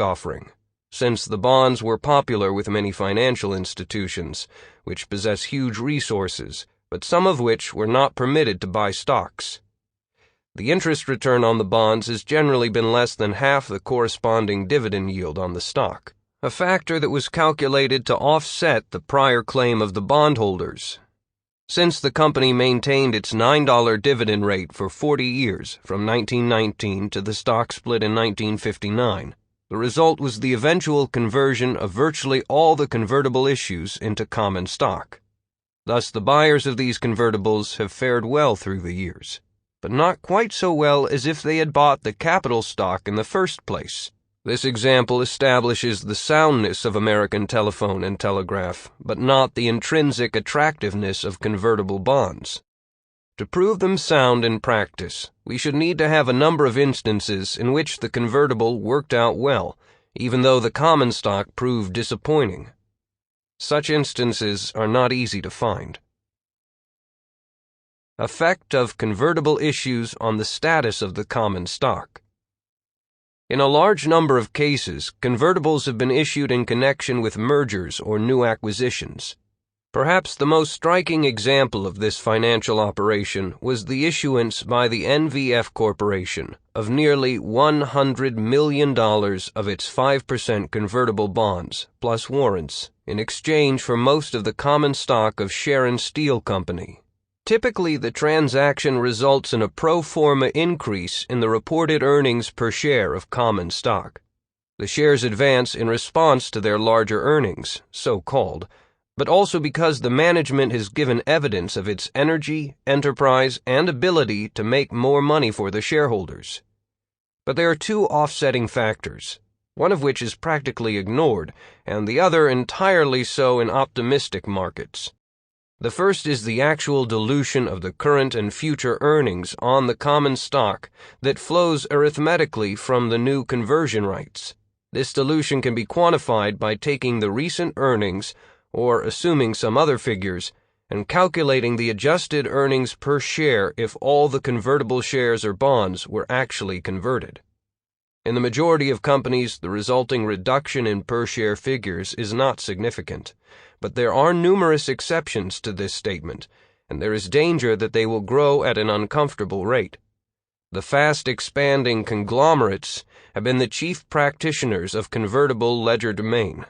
offering, since the bonds were popular with many financial institutions, which possess huge resources, but some of which were not permitted to buy stocks. The interest return on the bonds has generally been less than half the corresponding dividend yield on the stock, a factor that was calculated to offset the prior claim of the bondholders. Since the company maintained its $9 dividend rate for 40 years, from 1919 to the stock split in 1959, the result was the eventual conversion of virtually all the convertible issues into common stock. Thus, the buyers of these convertibles have fared well through the years, but not quite so well as if they had bought the capital stock in the first place. This example establishes the soundness of American telephone and telegraph, but not the intrinsic attractiveness of convertible bonds. To prove them sound in practice, we should need to have a number of instances in which the convertible worked out well, even though the common stock proved disappointing. Such instances are not easy to find. Effect of convertible issues on the status of the common stock. In a large number of cases, convertibles have been issued in connection with mergers or new acquisitions. Perhaps the most striking example of this financial operation was the issuance by the NVF Corporation of nearly $100 million of its 5% convertible bonds, plus warrants, in exchange for most of the common stock of Sharon Steel Company. Typically, the transaction results in a pro forma increase in the reported earnings per share of common stock. The shares advance in response to their larger earnings, so-called, but also because the management has given evidence of its energy, enterprise, and ability to make more money for the shareholders. But there are two offsetting factors, one of which is practically ignored, and the other entirely so in optimistic markets. The first is the actual dilution of the current and future earnings on the common stock that flows arithmetically from the new conversion rights. This dilution can be quantified by taking the recent earnings, or assuming some other figures, and calculating the adjusted earnings per share if all the convertible shares or bonds were actually converted. In the majority of companies, the resulting reduction in per-share figures is not significant, but there are numerous exceptions to this statement, and there is danger that they will grow at an uncomfortable rate. The fast-expanding conglomerates have been the chief practitioners of convertible legerdemain.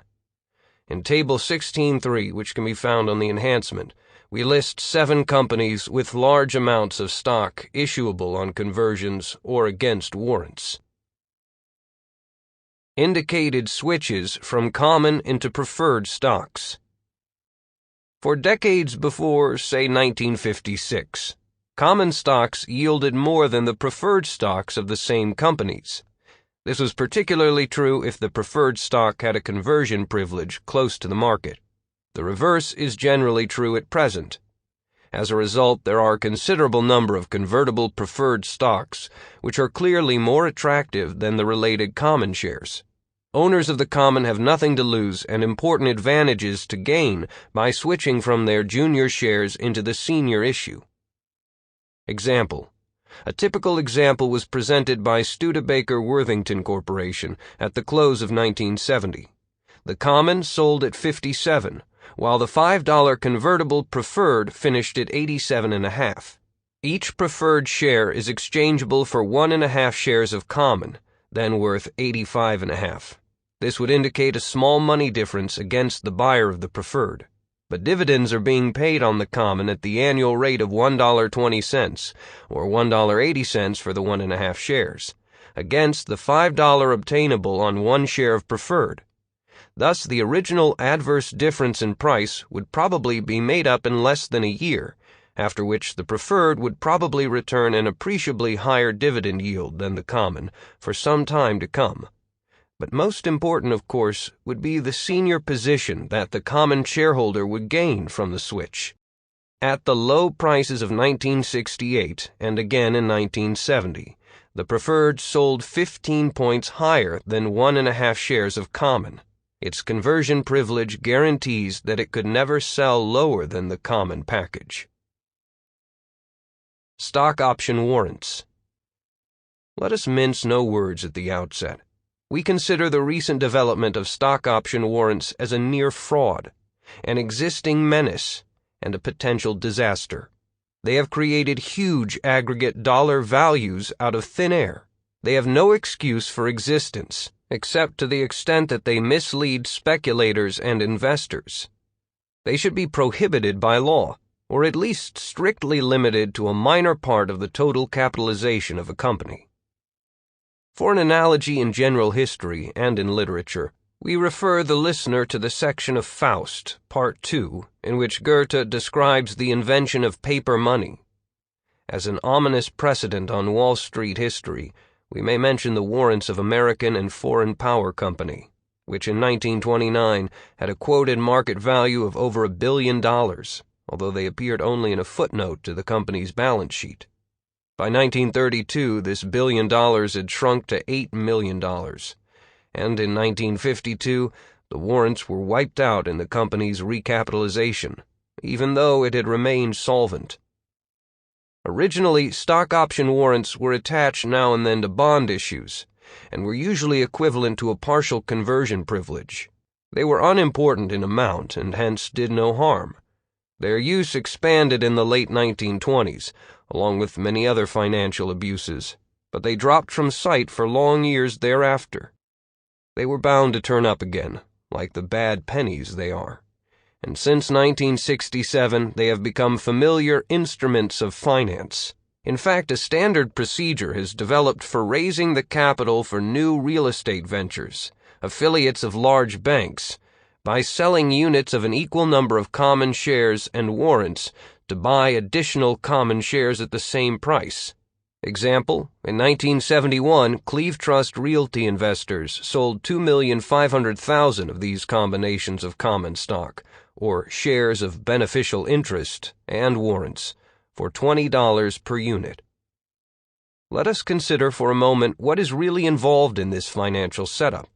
In Table 16.3, which can be found on the enhancement, we list 7 companies with large amounts of stock issuable on conversions or against warrants. Indicated switches from common into preferred stocks. For decades before, say 1956, common stocks yielded more than the preferred stocks of the same companies. This was particularly true if the preferred stock had a conversion privilege close to the market. The reverse is generally true at present. As a result, there are a considerable number of convertible preferred stocks, which are clearly more attractive than the related common shares. Owners of the common have nothing to lose and important advantages to gain by switching from their junior shares into the senior issue. Example. A typical example was presented by Studebaker Worthington Corporation at the close of 1970. The common sold at 57, while the $5 convertible preferred finished at 87.5. Each preferred share is exchangeable for 1.5 shares of common, then worth 85.5. This would indicate a small money difference against the buyer of the preferred. But dividends are being paid on the common at the annual rate of $1.20, or $1.80 for the 1.5 shares, against the $5 obtainable on 1 share of preferred. Thus, the original adverse difference in price would probably be made up in less than a year, after which the preferred would probably return an appreciably higher dividend yield than the common for some time to come. But most important, of course, would be the senior position that the common shareholder would gain from the switch. At the low prices of 1968 and again in 1970, the preferred sold 15 points higher than 1.5 shares of common. Its conversion privilege guarantees that it could never sell lower than the common package. Stock option warrants. Let us mince no words at the outset. We consider the recent development of stock option warrants as a near fraud, an existing menace, and a potential disaster. They have created huge aggregate dollar values out of thin air. They have no excuse for existence, except to the extent that they mislead speculators and investors. They should be prohibited by law, or at least strictly limited to a minor part of the total capitalization of a company. For an analogy in general history and in literature, we refer the listener to the section of Faust, Part 2, in which Goethe describes the invention of paper money. As an ominous precedent on Wall Street history, we may mention the warrants of American and Foreign Power Company, which in 1929 had a quoted market value of over $1 billion, although they appeared only in a footnote to the company's balance sheet. By 1932, this $1 billion had shrunk to $8 million, and in 1952, the warrants were wiped out in the company's recapitalization, even though it had remained solvent. Originally, stock option warrants were attached now and then to bond issues, and were usually equivalent to a partial conversion privilege. They were unimportant in amount and hence did no harm. Their use expanded in the late 1920s, along with many other financial abuses, but they dropped from sight for long years thereafter. They were bound to turn up again, like the bad pennies they are, and since 1967 they have become familiar instruments of finance. In fact, a standard procedure has developed for raising the capital for new real estate ventures, affiliates of large banks, by selling units of an equal number of common shares and warrants to buy additional common shares at the same price. Example, in 1971, Cleve Trust Realty investors sold 2,500,000 of these combinations of common stock, or shares of beneficial interest, and warrants, for $20 per unit. Let us consider for a moment what is really involved in this financial setup.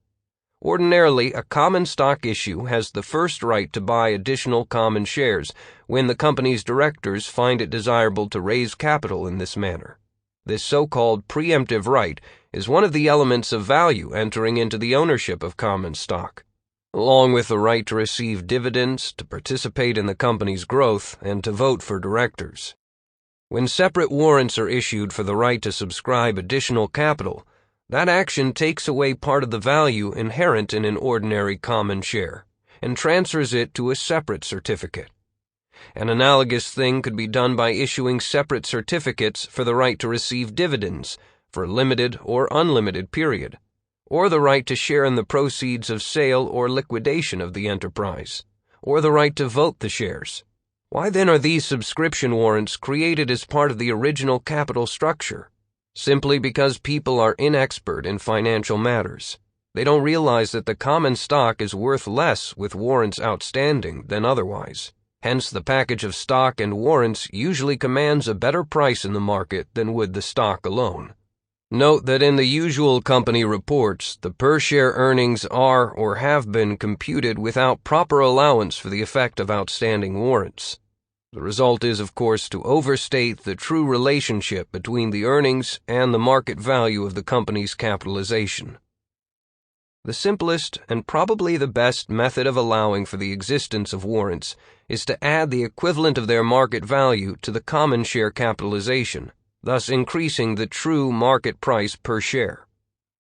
Ordinarily, a common stock issue has the first right to buy additional common shares when the company's directors find it desirable to raise capital in this manner. This so-called preemptive right is one of the elements of value entering into the ownership of common stock, along with the right to receive dividends, to participate in the company's growth, and to vote for directors. When separate warrants are issued for the right to subscribe additional capital, that action takes away part of the value inherent in an ordinary common share and transfers it to a separate certificate. An analogous thing could be done by issuing separate certificates for the right to receive dividends for a limited or unlimited period, or the right to share in the proceeds of sale or liquidation of the enterprise, or the right to vote the shares. Why then are these subscription warrants created as part of the original capital structure? Simply because people are inexpert in financial matters. They don't realize that the common stock is worth less with warrants outstanding than otherwise. Hence, the package of stock and warrants usually commands a better price in the market than would the stock alone. Note that in the usual company reports, the per-share earnings are or have been computed without proper allowance for the effect of outstanding warrants. The result is, of course, to overstate the true relationship between the earnings and the market value of the company's capitalization. The simplest and probably the best method of allowing for the existence of warrants is to add the equivalent of their market value to the common share capitalization, thus increasing the true market price per share.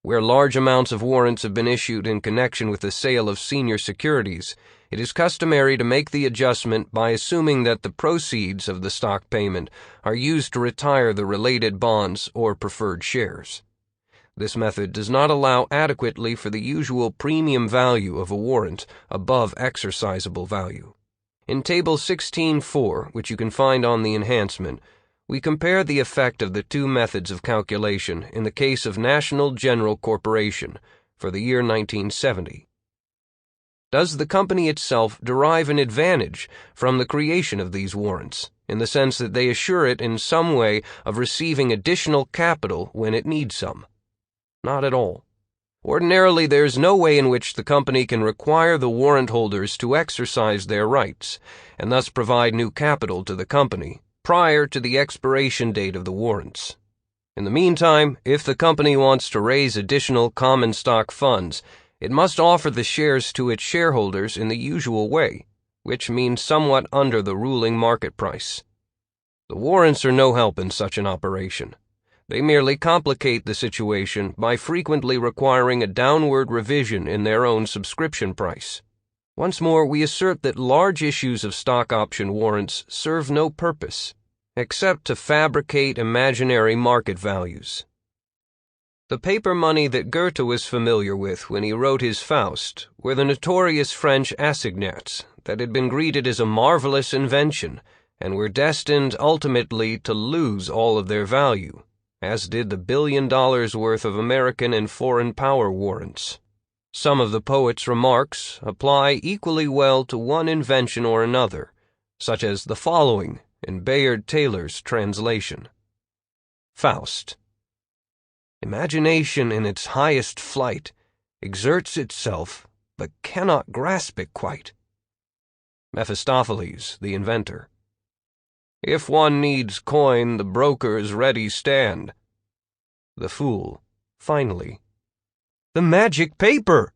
Where large amounts of warrants have been issued in connection with the sale of senior securities, it is customary to make the adjustment by assuming that the proceeds of the stock payment are used to retire the related bonds or preferred shares. This method does not allow adequately for the usual premium value of a warrant above exercisable value. In Table 16.4, which you can find on the enhancement, we compare the effect of the two methods of calculation in the case of National General Corporation for the year 1970. Does the company itself derive an advantage from the creation of these warrants, in the sense that they assure it in some way of receiving additional capital when it needs some? Not at all. Ordinarily, there is no way in which the company can require the warrant holders to exercise their rights, and thus provide new capital to the company, prior to the expiration date of the warrants. In the meantime, if the company wants to raise additional common stock funds, it must offer the shares to its shareholders in the usual way, which means somewhat under the ruling market price. The warrants are no help in such an operation. They merely complicate the situation by frequently requiring a downward revision in their own subscription price. Once more, we assert that large issues of stock option warrants serve no purpose, except to fabricate imaginary market values. The paper money that Goethe was familiar with when he wrote his Faust were the notorious French assignats that had been greeted as a marvelous invention and were destined ultimately to lose all of their value, as did the $1 billion worth of American and foreign power warrants. Some of the poet's remarks apply equally well to one invention or another, such as the following in Bayard Taylor's translation. Faust. Imagination in its highest flight exerts itself, but cannot grasp it quite. Mephistopheles, the inventor. If one needs coin, the brokers ready stand. The fool, finally. The magic paper!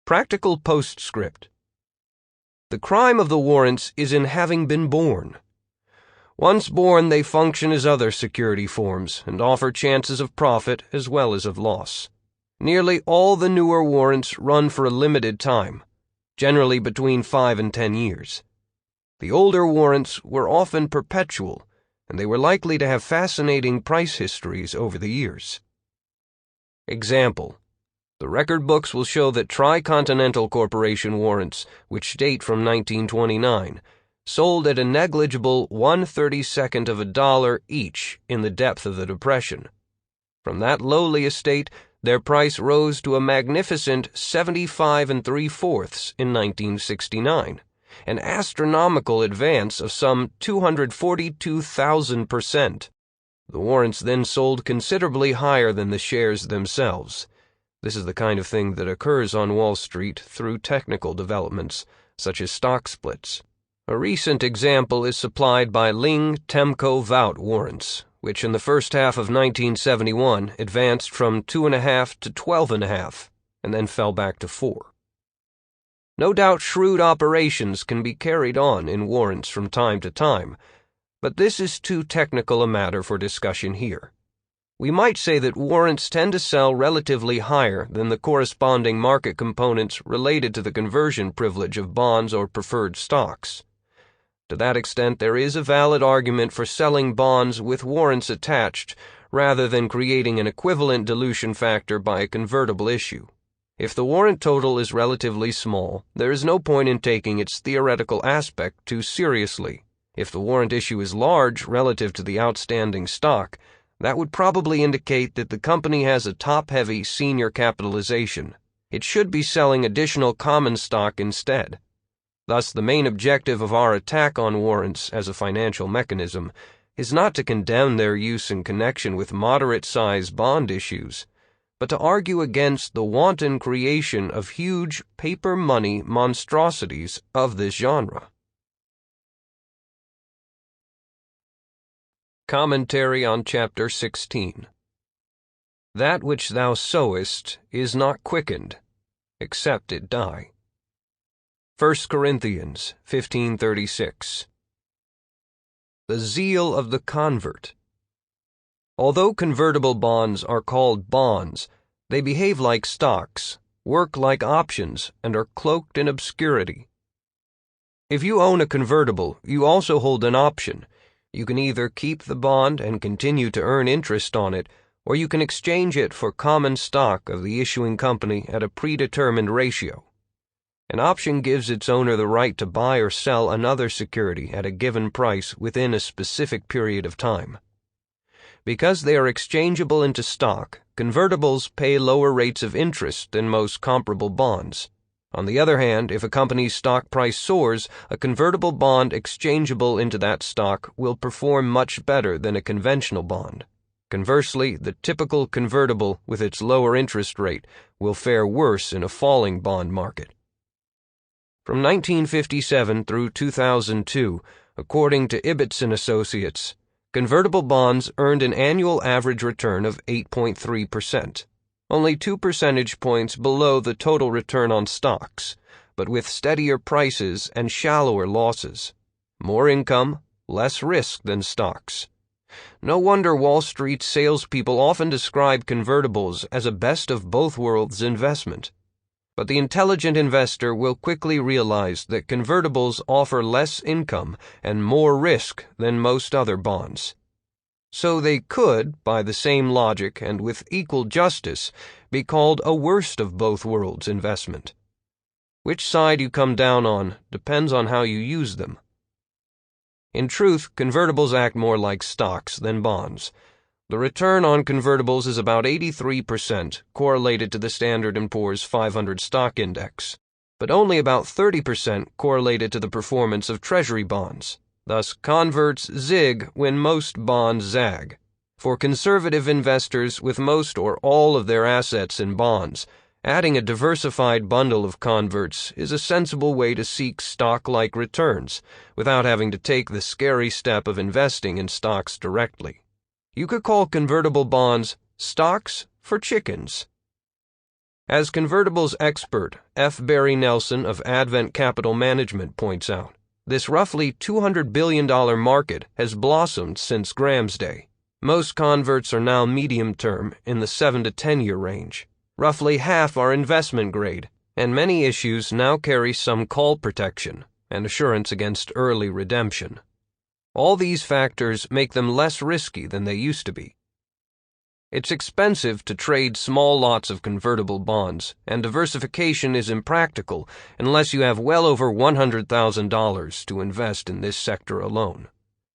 Practical postscript. The crime of the warrants is in having been born. Once born, they function as other security forms and offer chances of profit as well as of loss. Nearly all the newer warrants run for a limited time, generally between 5 and 10 years. The older warrants were often perpetual, and they were likely to have fascinating price histories over the years. Example. The record books will show that Tricontinental Corporation warrants, which date from 1929, sold at a negligible 1/32 of a dollar each in the depth of the Depression. From that lowly estate, their price rose to a magnificent 75 3/4 in 1969, an astronomical advance of some 242,000%. The warrants then sold considerably higher than the shares themselves. This is the kind of thing that occurs on Wall Street through technical developments, such as stock splits. A recent example is supplied by Ling Temco Vout warrants, which in the first half of 1971 advanced from 2.5 to 12.5, and then fell back to 4. No doubt shrewd operations can be carried on in warrants from time to time, but this is too technical a matter for discussion here. We might say that warrants tend to sell relatively higher than the corresponding market components related to the conversion privilege of bonds or preferred stocks. To that extent, there is a valid argument for selling bonds with warrants attached rather than creating an equivalent dilution factor by a convertible issue. If the warrant total is relatively small, there is no point in taking its theoretical aspect too seriously. If the warrant issue is large relative to the outstanding stock, that would probably indicate that the company has a top-heavy senior capitalization. It should be selling additional common stock instead. Thus, the main objective of our attack on warrants as a financial mechanism is not to condemn their use in connection with moderate-size bond issues, but to argue against the wanton creation of huge paper money monstrosities of this genre. Commentary on Chapter 16. That which thou sowest is not quickened, except it die. 1 Corinthians 15:36. The zeal of the convert. Although convertible bonds are called bonds, they behave like stocks, work like options, and are cloaked in obscurity. If you own a convertible, you also hold an option. You can either keep the bond and continue to earn interest on it, or you can exchange it for common stock of the issuing company at a predetermined ratio. An option gives its owner the right to buy or sell another security at a given price within a specific period of time. Because they are exchangeable into stock, convertibles pay lower rates of interest than most comparable bonds. On the other hand, if a company's stock price soars, a convertible bond exchangeable into that stock will perform much better than a conventional bond. Conversely, the typical convertible with its lower interest rate will fare worse in a falling bond market. From 1957 through 2002, according to Ibbotson Associates, Convertible bonds earned an annual average return of 8.3%, only 2 percentage points below the total return on stocks, but with steadier prices and shallower losses. More income, less risk than stocks. No wonder Wall Street salespeople often describe convertibles as a best of both worlds investment. But the intelligent investor will quickly realize that convertibles offer less income and more risk than most other bonds. So they could, by the same logic and with equal justice, be called a worst of both worlds investment. Which side you come down on depends on how you use them. In truth, convertibles act more like stocks than bonds. The return on convertibles is about 83% correlated to the Standard & Poor's 500 stock index, but only about 30% correlated to the performance of Treasury bonds. Thus, converts zig when most bonds zag. For conservative investors with most or all of their assets in bonds, adding a diversified bundle of converts is a sensible way to seek stock-like returns without having to take the scary step of investing in stocks directly. You could call convertible bonds stocks for chickens. As convertibles expert F. Barry Nelson of Advent Capital Management points out, this roughly $200 billion market has blossomed since Graham's day. Most converts are now medium-term in the 7 to 10-year range. Roughly half are investment grade, and many issues now carry some call protection and assurance against early redemption. All these factors make them less risky than they used to be. It's expensive to trade small lots of convertible bonds, and diversification is impractical unless you have well over $100,000 to invest in this sector alone.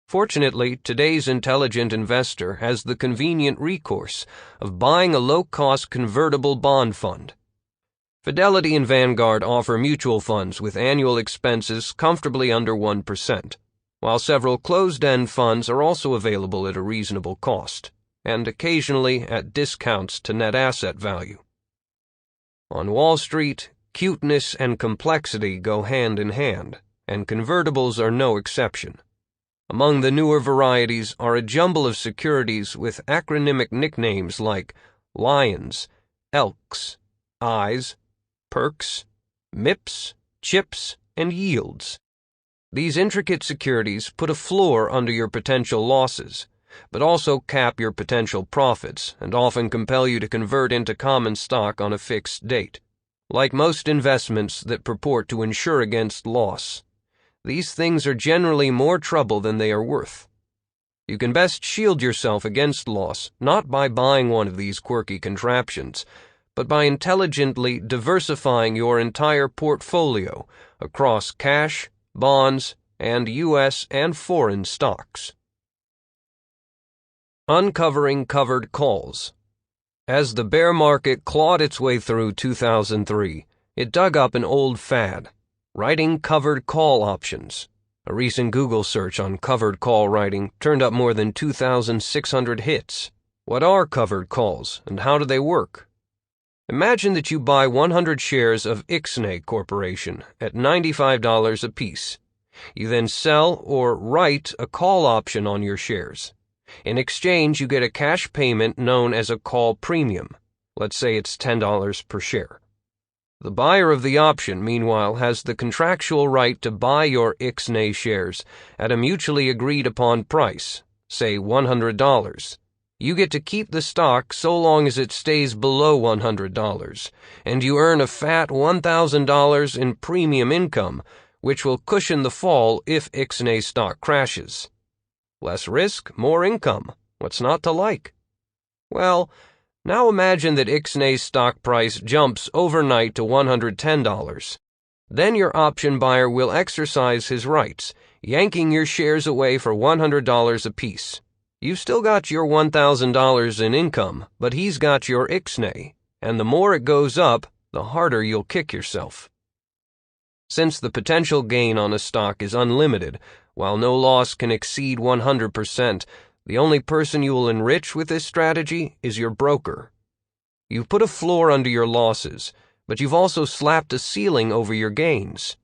Fortunately, today's intelligent investor has the convenient recourse of buying a low-cost convertible bond fund. Fidelity and Vanguard offer mutual funds with annual expenses comfortably under 1%, while several closed-end funds are also available at a reasonable cost, and occasionally at discounts to net asset value. On Wall Street, cuteness and complexity go hand in hand, and convertibles are no exception. Among the newer varieties are a jumble of securities with acronymic nicknames like Lions, Elks, Eyes, Perks, MIPS, Chips, and Yields. These intricate securities put a floor under your potential losses, but also cap your potential profits and often compel you to convert into common stock on a fixed date. Like most investments that purport to insure against loss, these things are generally more trouble than they are worth. You can best shield yourself against loss not by buying one of these quirky contraptions, but by intelligently diversifying your entire portfolio across cash, bonds, and U.S. and foreign stocks. Uncovering covered calls. As the bear market clawed its way through 2003, it dug up an old fad, writing covered call options. A recent Google search on covered call writing turned up more than 2,600 hits. What are covered calls, and how do they work? Imagine that you buy 100 shares of Ixnay Corporation at $95 apiece. You then sell or write a call option on your shares. In exchange, you get a cash payment known as a call premium. Let's say it's $10 per share. The buyer of the option, meanwhile, has the contractual right to buy your Ixnay shares at a mutually agreed upon price, say $100. You get to keep the stock so long as it stays below $100, and you earn a fat $1,000 in premium income, which will cushion the fall if Ixnay stock crashes. Less risk, more income. What's not to like? Well, now imagine that Ixnay's stock price jumps overnight to $110. Then your option buyer will exercise his rights, yanking your shares away for $100 apiece. You've still got your $1,000 in income, but he's got your Ixnay, and the more it goes up, the harder you'll kick yourself. Since the potential gain on a stock is unlimited, while no loss can exceed 100%, the only person you will enrich with this strategy is your broker. You've put a floor under your losses, but you've also slapped a ceiling over your gains.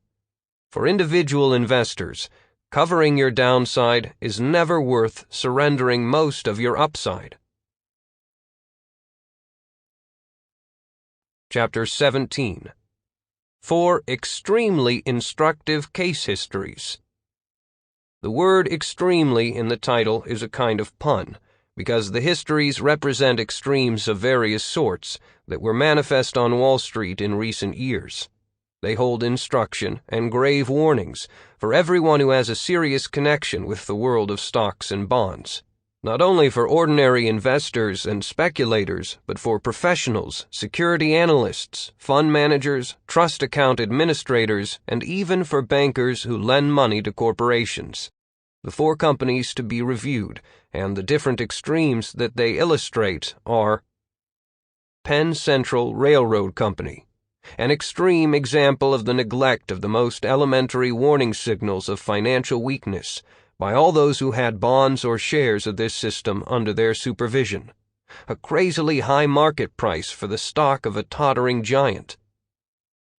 For individual investors, Covering your downside is never worth surrendering most of your upside. Chapter 17. 4 extremely instructive case histories. The word extremely in the title is a kind of pun, because the histories represent extremes of various sorts that were manifest on Wall Street in recent years. They hold instruction and grave warnings for everyone who has a serious connection with the world of stocks and bonds. Not only for ordinary investors and speculators, but for professionals, security analysts, fund managers, trust account administrators, and even for bankers who lend money to corporations. The 4 companies to be reviewed, and the different extremes that they illustrate, are Penn Central Railroad Company, an extreme example of the neglect of the most elementary warning signals of financial weakness by all those who had bonds or shares of this system under their supervision. A crazily high market price for the stock of a tottering giant.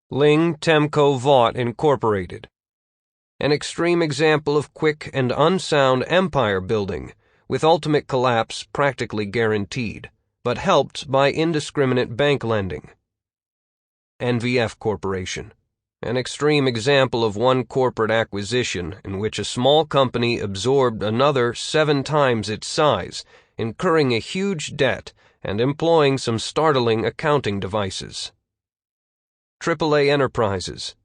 Ling Temco Vought Incorporated, an extreme example of quick and unsound empire building, with ultimate collapse practically guaranteed, but helped by indiscriminate bank lending. NVF Corporation, an extreme example of one corporate acquisition in which a small company absorbed another 7 times its size, incurring a huge debt and employing some startling accounting devices. AAA Enterprises,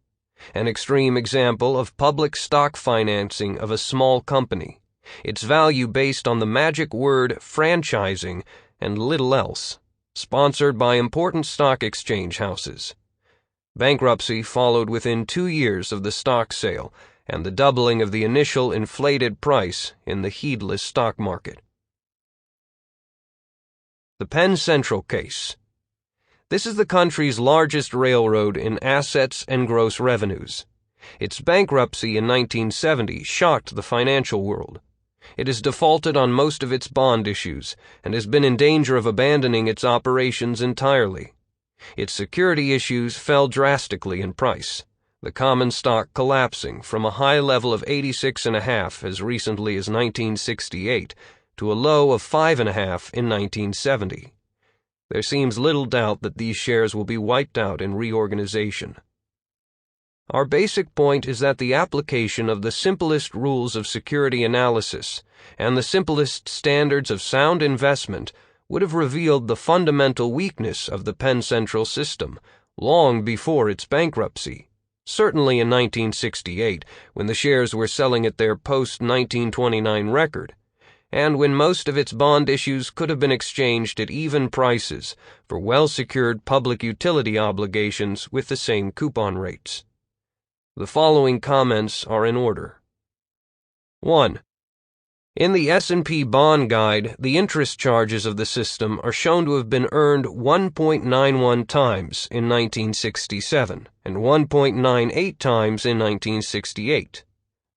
an extreme example of public stock financing of a small company, its value based on the magic word franchising and little else, sponsored by important stock exchange houses. Bankruptcy followed within 2 years of the stock sale and the doubling of the initial inflated price in the heedless stock market. The Penn Central case. This is the country's largest railroad in assets and gross revenues. Its bankruptcy in 1970 shocked the financial world. It has defaulted on most of its bond issues and has been in danger of abandoning its operations entirely. Its security issues fell drastically in price, the common stock collapsing from a high level of 86.5 as recently as 1968 to a low of 5.5 in 1970. There seems little doubt that these shares will be wiped out in reorganization. Our basic point is that the application of the simplest rules of security analysis and the simplest standards of sound investment would have revealed the fundamental weakness of the Penn Central system long before its bankruptcy, certainly in 1968, when the shares were selling at their post-1929 record, and when most of its bond issues could have been exchanged at even prices for well-secured public utility obligations with the same coupon rates. The following comments are in order. 1. In the S&P Bond Guide, the interest charges of the system are shown to have been earned 1.91 times in 1967 and 1.98 times in 1968.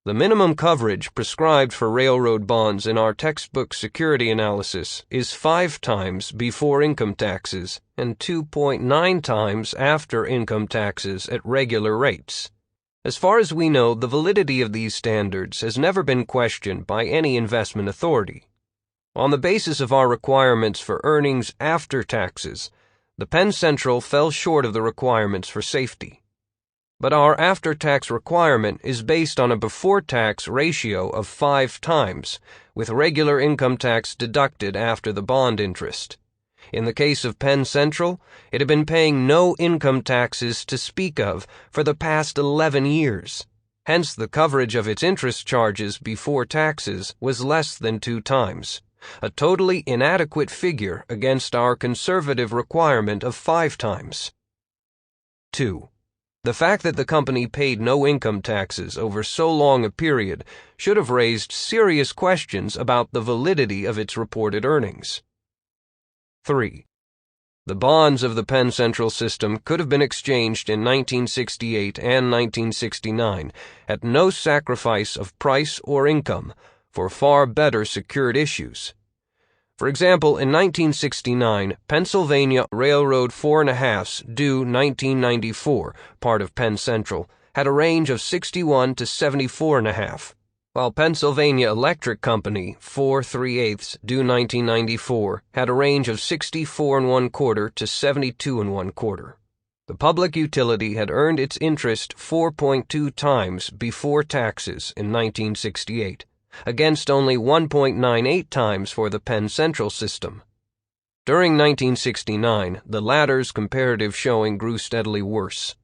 The minimum coverage prescribed for railroad bonds in our textbook security analysis is 5 times before income taxes and 2.9 times after income taxes at regular rates. As far as we know, the validity of these standards has never been questioned by any investment authority. On the basis of our requirements for earnings after taxes, the Penn Central fell short of the requirements for safety. But our after-tax requirement is based on a before-tax ratio of 5 times, with regular income tax deducted after the bond interest. In the case of Penn Central, it had been paying no income taxes to speak of for the past 11 years. Hence, the coverage of its interest charges before taxes was less than 2 times, a totally inadequate figure against our conservative requirement of 5 times. 2. The fact that the company paid no income taxes over so long a period should have raised serious questions about the validity of its reported earnings. 3. The bonds of the Penn Central system could have been exchanged in 1968 and 1969 at no sacrifice of price or income for far better secured issues. For example, in 1969, Pennsylvania Railroad 4.5s due 1994, part of Penn Central, had a range of 61 to 74.5. while Pennsylvania Electric Company 4 3/8 due 1994 had a range of 64 1/4 to 72 1/4. The public utility had earned its interest 4.2 times before taxes in 1968, against only 1.98 times for the Penn Central system. During 1969, the latter's comparative showing grew steadily worse.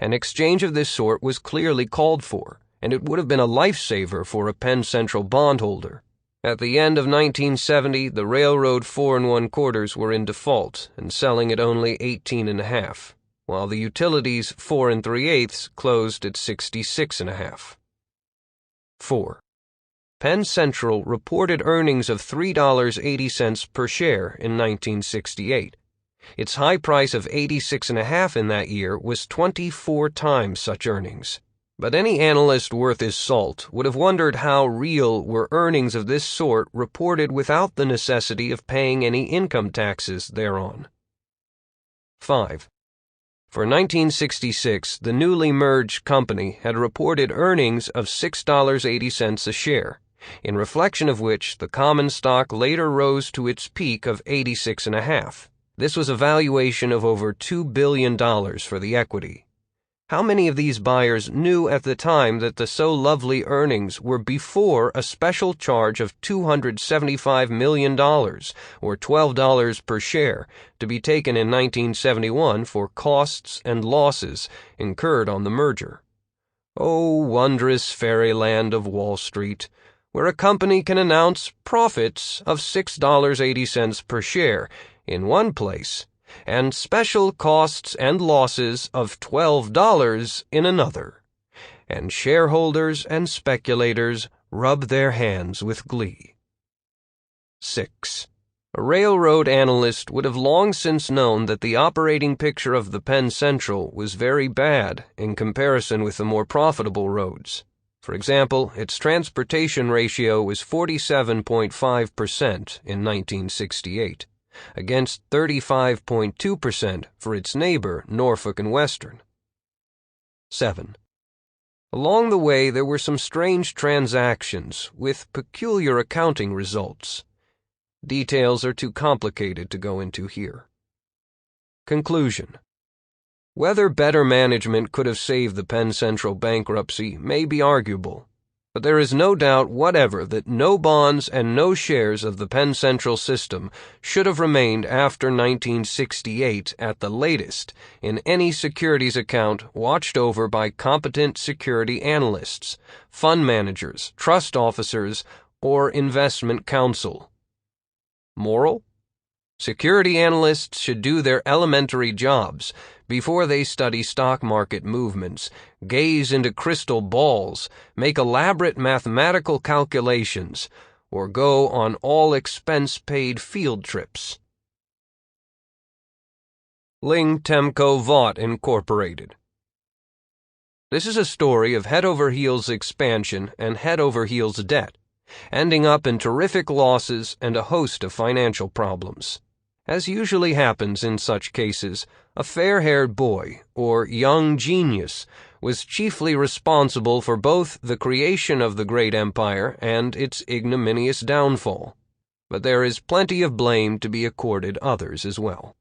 An exchange of this sort was clearly called for, and it would have been a lifesaver for a Penn Central bondholder. At the end of 1970, the railroad 4 1/4 were in default and selling at only 18 1/2, while the utilities 4 3/8 closed at 66 1/2. 4. Penn Central reported earnings of $3.80 per share in 1968. Its high price of 86 1/2 in that year was 24 times such earnings. But any analyst worth his salt would have wondered how real were earnings of this sort reported without the necessity of paying any income taxes thereon. 5. For 1966, the newly merged company had reported earnings of $6.80 a share, in reflection of which the common stock later rose to its peak of 86 1/2. This was a valuation of over $2 billion for the equity. How many of these buyers knew at the time that the so lovely earnings were before a special charge of $275 million, or $12 per share, to be taken in 1971 for costs and losses incurred on the merger? Oh, wondrous fairyland of Wall Street, where a company can announce profits of $6.80 per share in one place, and special costs and losses of $12 in another, and shareholders and speculators rub their hands with glee. 6. A railroad analyst would have long since known that the operating picture of the Penn Central was very bad in comparison with the more profitable roads. For example, its transportation ratio was 47.5% in 1968. Against 35.2% for its neighbor, Norfolk and Western. 7. Along the way, there were some strange transactions with peculiar accounting results. Details are too complicated to go into here. Conclusion. Whether better management could have saved the Penn Central bankruptcy may be arguable, but there is no doubt whatever that no bonds and no shares of the Penn Central system should have remained after 1968 at the latest in any securities account watched over by competent security analysts, fund managers, trust officers, or investment counsel. Moral? Security analysts should do their elementary jobs before they study stock market movements, gaze into crystal balls, make elaborate mathematical calculations, or go on all-expense-paid field trips. Ling Temco Vought Incorporated. This is a story of head-over-heels expansion and head-over-heels debt, ending up in terrific losses and a host of financial problems. As usually happens in such cases, a fair-haired boy, or young genius, was chiefly responsible for both the creation of the great empire and its ignominious downfall. But there is plenty of blame to be accorded others as well.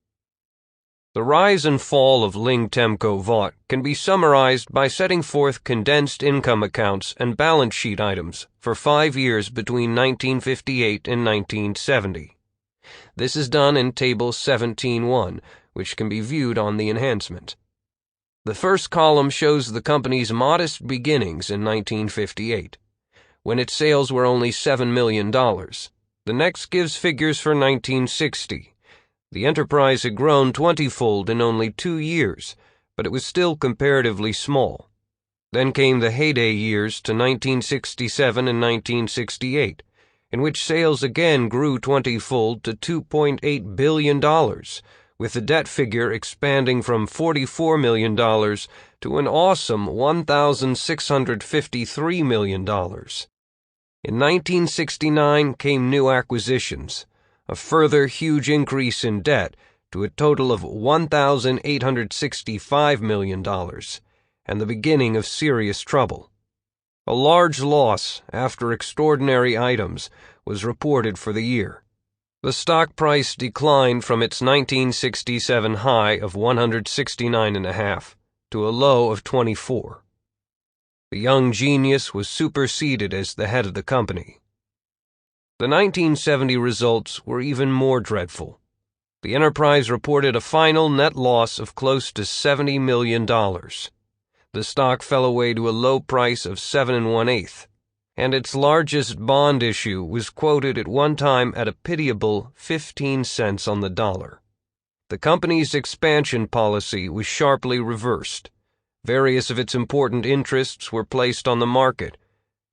The rise and fall of Ling Temco Vought can be summarized by setting forth condensed income accounts and balance sheet items for 5 years between 1958 and 1970. This is done in Table 17.1, which can be viewed on the enhancement. The first column shows the company's modest beginnings in 1958, when its sales were only $7 million. The next gives figures for 1960. The enterprise had grown 20-fold in only 2 years, but it was still comparatively small. Then came the heyday years to 1967 and 1968, in which sales again grew 20-fold to $2.8 billion, with the debt figure expanding from $44 million to an awesome $1,653 million. In 1969 came new acquisitions, a further huge increase in debt to a total of $1,865 million, and the beginning of serious trouble. A large loss, after extraordinary items, was reported for the year. The stock price declined from its 1967 high of 169.5 to a low of 24. The young genius was superseded as the head of the company. The 1970 results were even more dreadful. The enterprise reported a final net loss of close to $70 million. The stock fell away to a low price of 7 1/8, and its largest bond issue was quoted at one time at a pitiable 15 cents on the dollar. The company's expansion policy was sharply reversed. Various of its important interests were placed on the market,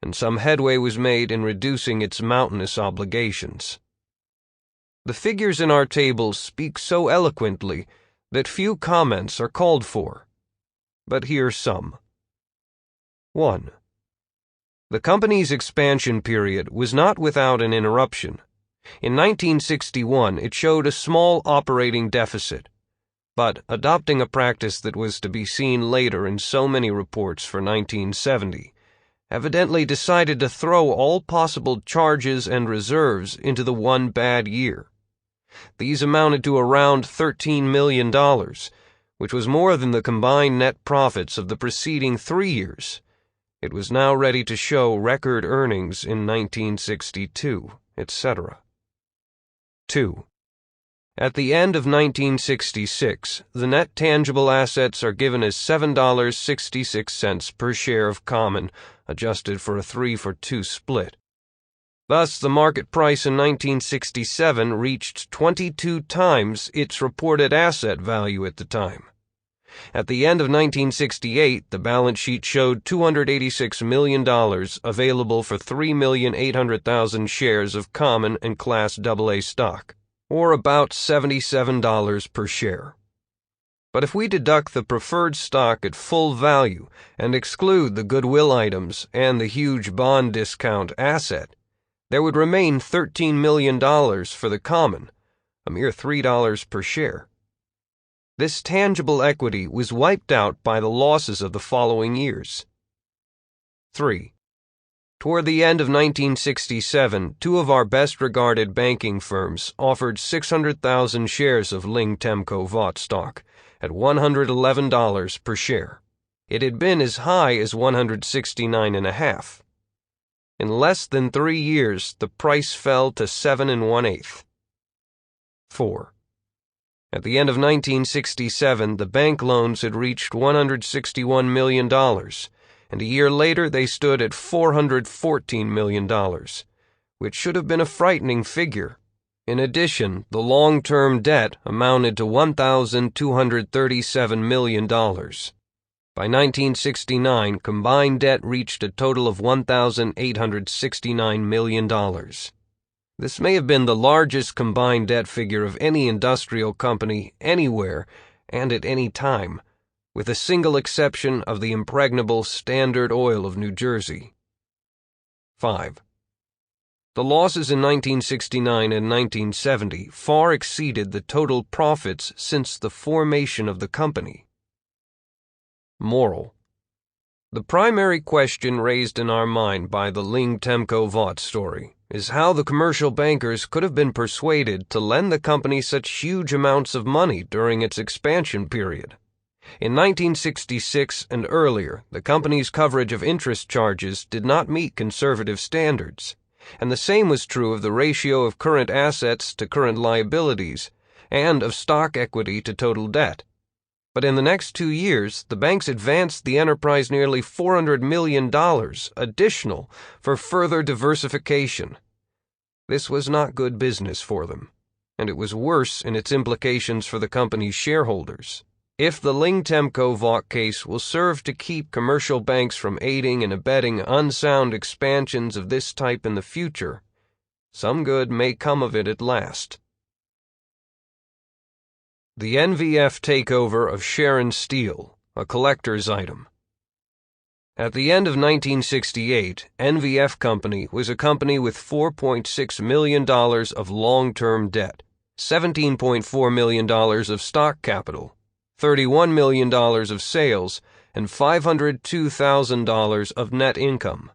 and some headway was made in reducing its mountainous obligations. The figures in our table speak so eloquently that few comments are called for. But here's some. 1. The company's expansion period was not without an interruption. In 1961, it showed a small operating deficit, but adopting a practice that was to be seen later in so many reports for 1970, evidently decided to throw all possible charges and reserves into the one bad year. These amounted to around $13 million, which was more than the combined net profits of the preceding 3 years. It was now ready to show record earnings in 1962, etc. 2. At the end of 1966, the net tangible assets are given as $7.66 per share of common, adjusted for a 3-for-2 split. Thus, the market price in 1967 reached 22 times its reported asset value at the time. At the end of 1968, the balance sheet showed $286 million available for 3,800,000 shares of common and Class AA stock, or about $77 per share. But if we deduct the preferred stock at full value and exclude the goodwill items and the huge bond discount asset, there would remain $13 million for the common, a mere $3 per share. This tangible equity was wiped out by the losses of the following years. 3. Toward the end of 1967, two of our best-regarded banking firms offered 600,000 shares of Ling Temco Vought stock at $111 per share. It had been as high as $169.5. In less than 3 years, the price fell to 7 1/8. 4. At the end of 1967, the bank loans had reached $161 million, and a year later they stood at $414 million, which should have been a frightening figure. In addition, the long-term debt amounted to $1,237 million. By 1969, combined debt reached a total of $1,869 million. This may have been the largest combined debt figure of any industrial company anywhere and at any time, with a single exception of the impregnable Standard Oil of New Jersey. 5. The losses in 1969 and 1970 far exceeded the total profits since the formation of the company. Moral. The primary question raised in our mind by the Ling Temco Vought story is how the commercial bankers could have been persuaded to lend the company such huge amounts of money during its expansion period. In 1966 and earlier, the company's coverage of interest charges did not meet conservative standards, and the same was true of the ratio of current assets to current liabilities and of stock equity to total debt. But in the next 2 years, the banks advanced the enterprise nearly $400 million additional for further diversification. This was not good business for them, and it was worse in its implications for the company's shareholders. If the Ling Temco Vought case will serve to keep commercial banks from aiding and abetting unsound expansions of this type in the future, some good may come of it at last. The NVF takeover of Sharon Steel, a collector's item. At the end of 1968, NVF Company was a company with $4.6 million of long-term debt, $17.4 million of stock capital, $31 million of sales, and $502,000 of net income,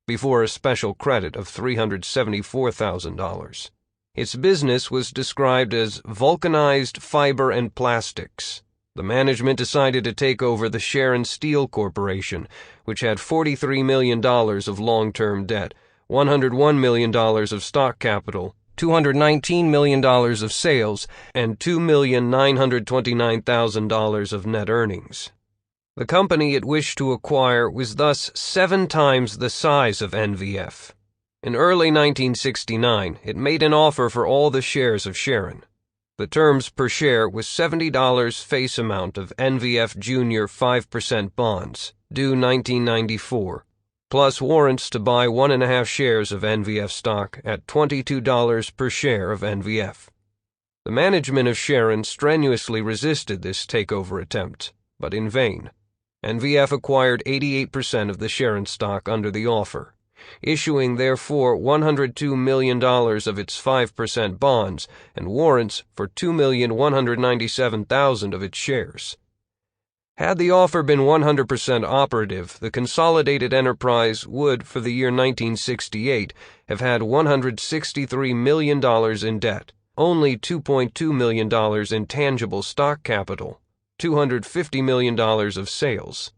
before a special credit of $374,000. Its business was described as vulcanized fiber and plastics. The management decided to take over the Sharon Steel Corporation, which had $43 million of long-term debt, $101 million of stock capital, $219 million of sales, and $2,929,000 of net earnings. The company it wished to acquire was thus 7 times the size of NVF. In early 1969, it made an offer for all the shares of Sharon. The terms per share was $70 face amount of NVF Junior 5% bonds, due 1994, plus warrants to buy 1.5 shares of NVF stock at $22 per share of NVF. The management of Sharon strenuously resisted this takeover attempt, but in vain. NVF acquired 88% of the Sharon stock under the offer, issuing therefore $102 million of its 5% bonds and warrants for 2,197,000 of its shares. Had the offer been 100% operative, the consolidated enterprise would, for the year 1968, have had $163 million in debt, only $2.2 million in tangible stock capital, $250 million of sales.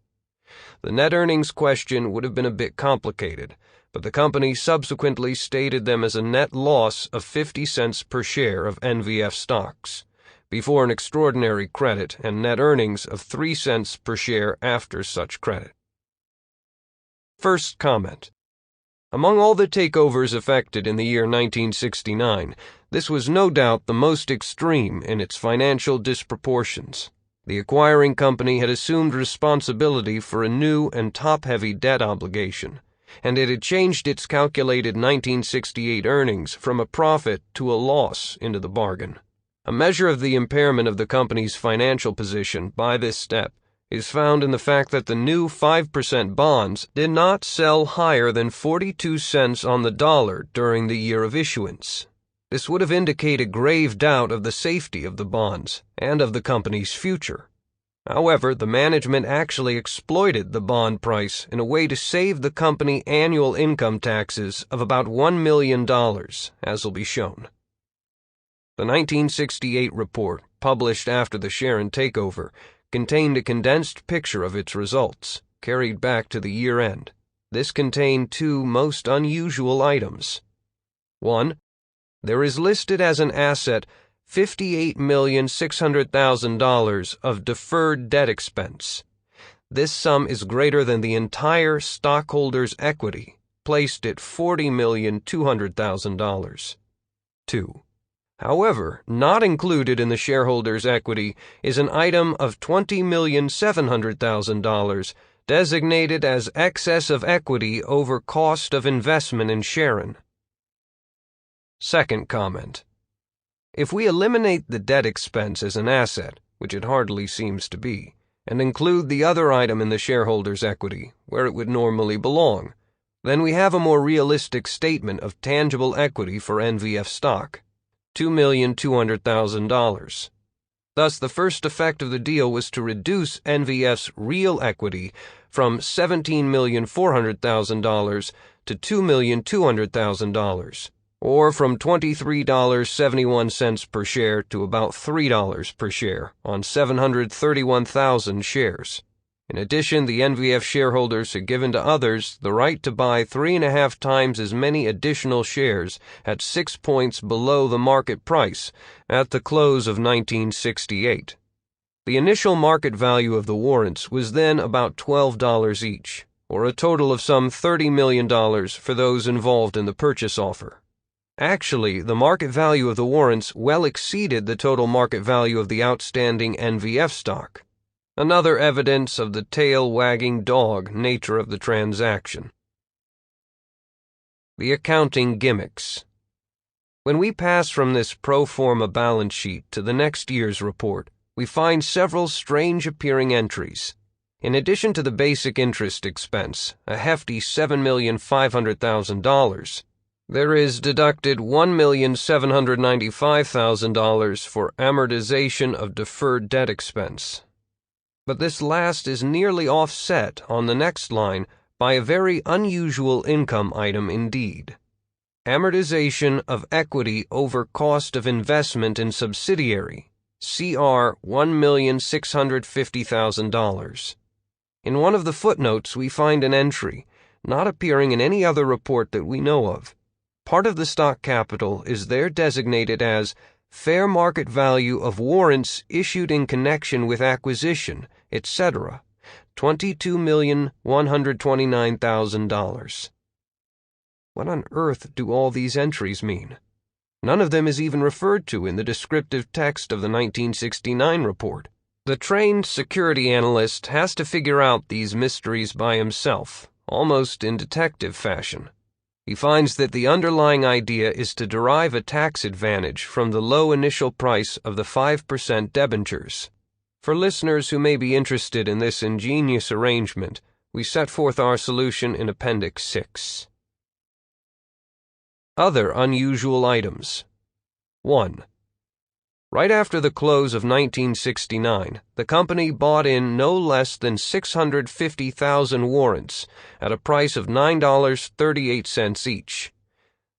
The net earnings question would have been a bit complicated, but the company subsequently stated them as a net loss of 50 cents per share of NVF stocks, before an extraordinary credit, and net earnings of 3 cents per share after such credit. First comment. Among all the takeovers effected in the year 1969, this was no doubt the most extreme in its financial disproportions. The acquiring company had assumed responsibility for a new and top-heavy debt obligation, and it had changed its calculated 1968 earnings from a profit to a loss into the bargain. A measure of the impairment of the company's financial position by this step is found in the fact that the new 5% bonds did not sell higher than 42 cents on the dollar during the year of issuance. This would have indicated grave doubt of the safety of the bonds and of the company's future. However, the management actually exploited the bond price in a way to save the company annual income taxes of about $1 million, as will be shown. The 1968 report, published after the Sharon takeover, contained a condensed picture of its results, carried back to the year-end. This contained 2 most unusual items. 1. There is listed as an asset $58,600,000 of deferred debt expense. This sum is greater than the entire stockholders' equity, placed at $40,200,000. 2. However, not included in the shareholders' equity is an item of $20,700,000 designated as excess of equity over cost of investment in Sharon. Second comment. If we eliminate the debt expense as an asset, which it hardly seems to be, and include the other item in the shareholders' equity, where it would normally belong, then we have a more realistic statement of tangible equity for NVF stock. $2,200,000. Thus, the first effect of the deal was to reduce NVF's real equity from $17,400,000 to $2,200,000, or from $23.71 per share to about $3 per share on 731,000 shares. In addition, the NVF shareholders had given to others the right to buy 3.5 times as many additional shares at 6 points below the market price at the close of 1968. The initial market value of the warrants was then about $12 each, or a total of some $30 million for those involved in the purchase offer. Actually, the market value of the warrants well exceeded the total market value of the outstanding NVF stock. Another evidence of the tail-wagging dog nature of the transaction. The accounting gimmicks. When we pass from this pro forma balance sheet to the next year's report, we find several strange-appearing entries. In addition to the basic interest expense, a hefty $7,500,000, there is deducted $1,795,000 for amortization of deferred debt expense. But this last is nearly offset on the next line by a very unusual income item indeed. Amortization of equity over cost of investment in subsidiary, CR $1,650,000. In one of the footnotes we find an entry, not appearing in any other report that we know of. Part of the stock capital is there designated as fair market value of warrants issued in connection with acquisition, etc., $22,129,000. What on earth do all these entries mean? None of them is even referred to in the descriptive text of the 1969 report. The trained security analyst has to figure out these mysteries by himself, almost in detective fashion. He finds that the underlying idea is to derive a tax advantage from the low initial price of the 5% debentures. For listeners who may be interested in this ingenious arrangement, we set forth our solution in Appendix 6. Other unusual items. 1. Right after the close of 1969, the company bought in no less than 650,000 warrants at a price of $9.38 each.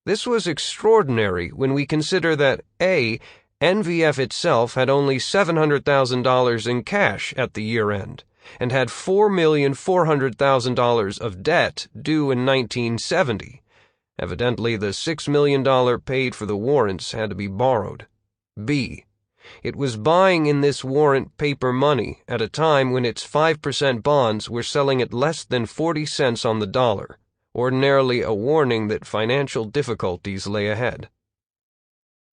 This was extraordinary when we consider that A. NVF itself had only $700,000 in cash at the year end and had $4,400,000 of debt due in 1970. Evidently, the $6 million paid for the warrants had to be borrowed. B. It was buying in this warrant paper money at a time when its 5% bonds were selling at less than 40 cents on the dollar, ordinarily a warning that financial difficulties lay ahead.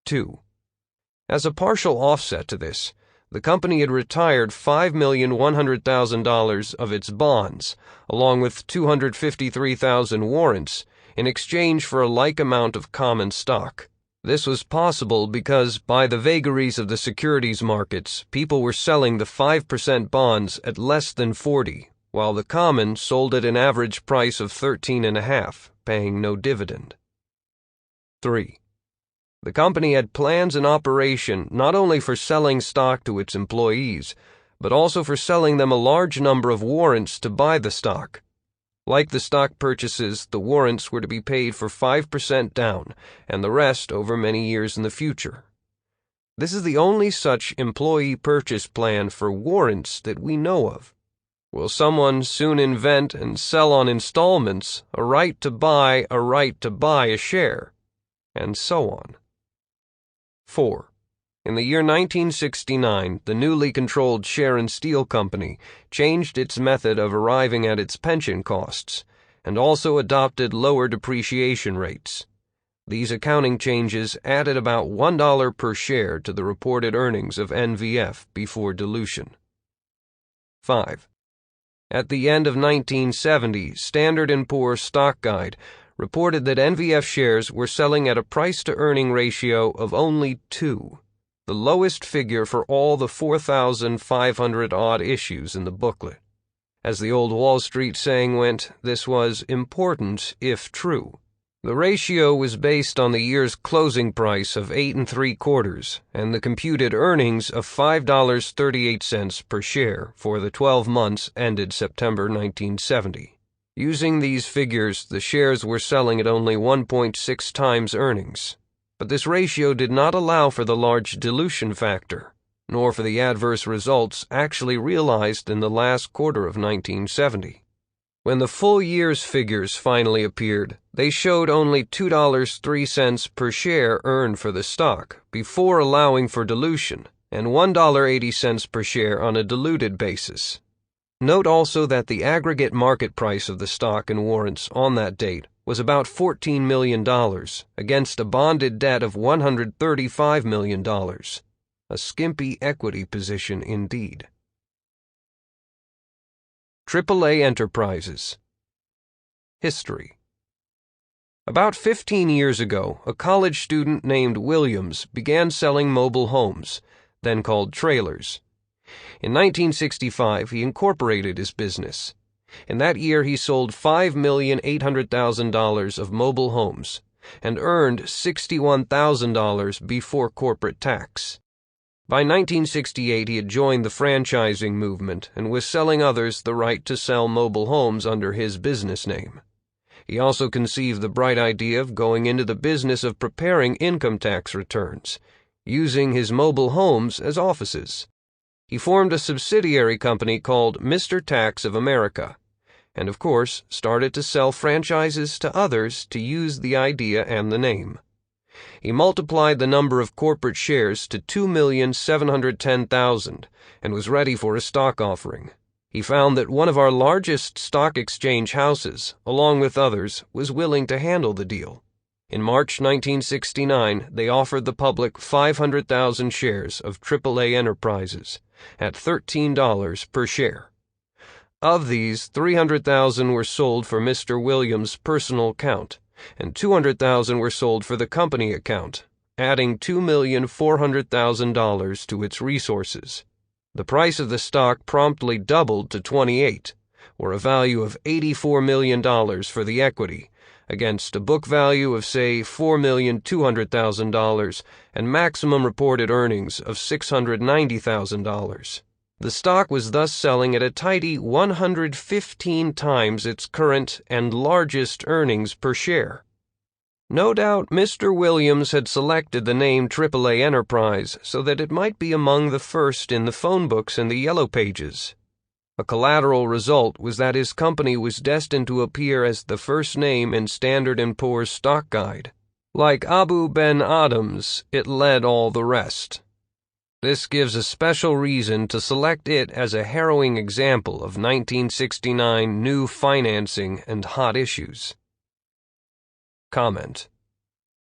2. As a partial offset to this, the company had retired $5,100,000 of its bonds, along with 253,000 warrants, in exchange for a like amount of common stock. This was possible because, by the vagaries of the securities markets, people were selling the 5% bonds at less than 40, while the common sold at an average price of 13.5, paying no dividend. 3. The company had plans in operation not only for selling stock to its employees, but also for selling them a large number of warrants to buy the stock. Like the stock purchases, the warrants were to be paid for 5% down, and the rest over many years in the future. This is the only such employee purchase plan for warrants that we know of. Will someone soon invent and sell on installments a right to buy a share? And so on. 4. In the year 1969, the newly controlled Sharon Steel Company changed its method of arriving at its pension costs and also adopted lower depreciation rates. These accounting changes added about $1 per share to the reported earnings of NVF before dilution. 5. At the end of 1970, Standard & Poor's Stock Guide reported that NVF shares were selling at a price-to-earning ratio of only 2. The lowest figure for all the 4,500-odd issues in the booklet. As the old Wall Street saying went, this was important if true. The ratio was based on the year's closing price of 8 3/4 and the computed earnings of $5.38 per share for the 12 months ended September 1970. Using these figures, the shares were selling at only 1.6 times earnings. But this ratio did not allow for the large dilution factor, nor for the adverse results actually realized in the last quarter of 1970. When the full year's figures finally appeared, they showed only $2.03 per share earned for the stock, before allowing for dilution, and $1.80 per share on a diluted basis. Note also that the aggregate market price of the stock and warrants on that date was about $14 million against a bonded debt of $135 million. A skimpy equity position indeed. AAA Enterprises. History. About 15 years ago, a college student named Williams began selling mobile homes, then called trailers. In 1965, he incorporated his business. In that year, he sold $5,800,000 of mobile homes and earned $61,000 before corporate tax. By 1968, he had joined the franchising movement and was selling others the right to sell mobile homes under his business name. He also conceived the bright idea of going into the business of preparing income tax returns, using his mobile homes as offices. He formed a subsidiary company called Mr. Tax of America, and of course started to sell franchises to others to use the idea and the name. He multiplied the number of corporate shares to 2,710,000 and was ready for a stock offering. He found that one of our largest stock exchange houses, along with others, was willing to handle the deal. In March 1969, they offered the public 500,000 shares of AAA Enterprises at $13 per share. Of these, 300,000 were sold for Mr. Williams' personal account, and 200,000 were sold for the company account, adding $2,400,000 to its resources. The price of the stock promptly doubled to 28, or a value of $84 million for the equity, against a book value of, say, $4,200,000 and maximum reported earnings of $690,000. The stock was thus selling at a tidy 115 times its current and largest earnings per share. No doubt Mr. Williams had selected the name AAA Enterprise so that it might be among the first in the phone books and the Yellow Pages. A collateral result was that his company was destined to appear as the first name in Standard & Poor's stock guide. Like Abu Ben Adams, it led all the rest. This gives a special reason to select it as a harrowing example of 1969 new financing and hot issues. Comment.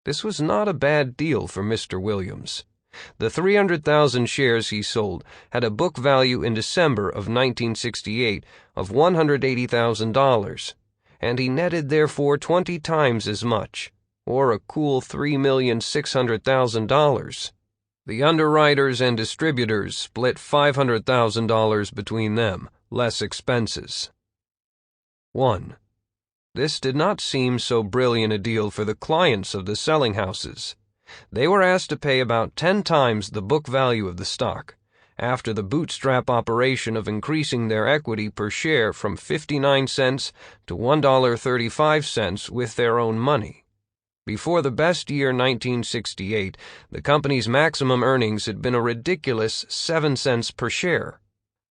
This was not a bad deal for Mr. Williams. The 300,000 shares he sold had a book value in December of 1968 of $180,000, and he netted therefore 20 times as much, or a cool $3,600,000. The underwriters and distributors split $500,000 between them, less expenses. 1. This did not seem so brilliant a deal for the clients of the selling houses. They were asked to pay about 10 times the book value of the stock, after the bootstrap operation of increasing their equity per share from 59 cents to $1.35 with their own money. Before the best year 1968, the company's maximum earnings had been a ridiculous 7 cents per share.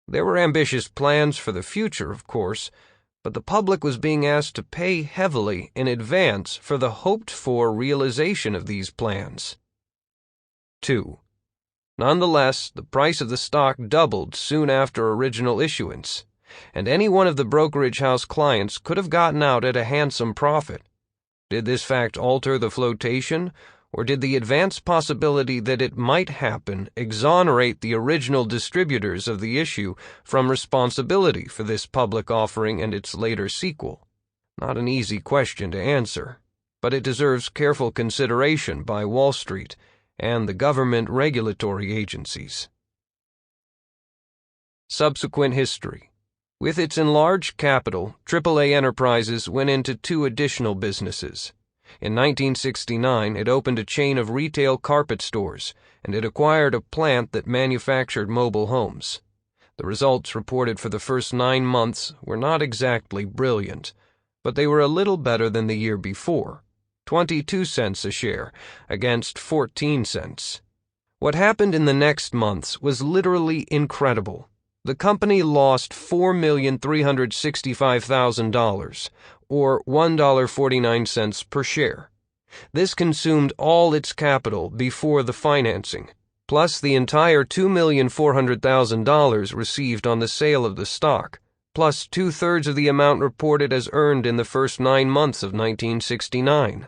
There were ambitious plans for the future, of course, but the public was being asked to pay heavily in advance for the hoped-for realization of these plans. 2. Nonetheless, the price of the stock doubled soon after original issuance, and any one of the brokerage house clients could have gotten out at a handsome profit. Did this fact alter the flotation, or did the advanced possibility that it might happen exonerate the original distributors of the issue from responsibility for this public offering and its later sequel? Not an easy question to answer, but it deserves careful consideration by Wall Street and the government regulatory agencies. Subsequent history. With its enlarged capital, AAA Enterprises went into 2 additional businesses. In 1969, it opened a chain of retail carpet stores, and it acquired a plant that manufactured mobile homes. The results reported for the first 9 months were not exactly brilliant, but they were a little better than the year before, 22 cents a share against 14 cents. What happened in the next months was literally incredible. The company lost $4,365,000, or $1.49 per share. This consumed all its capital before the financing, plus the entire $2,400,000 received on the sale of the stock, plus 2/3 of the amount reported as earned in the first 9 months of 1969.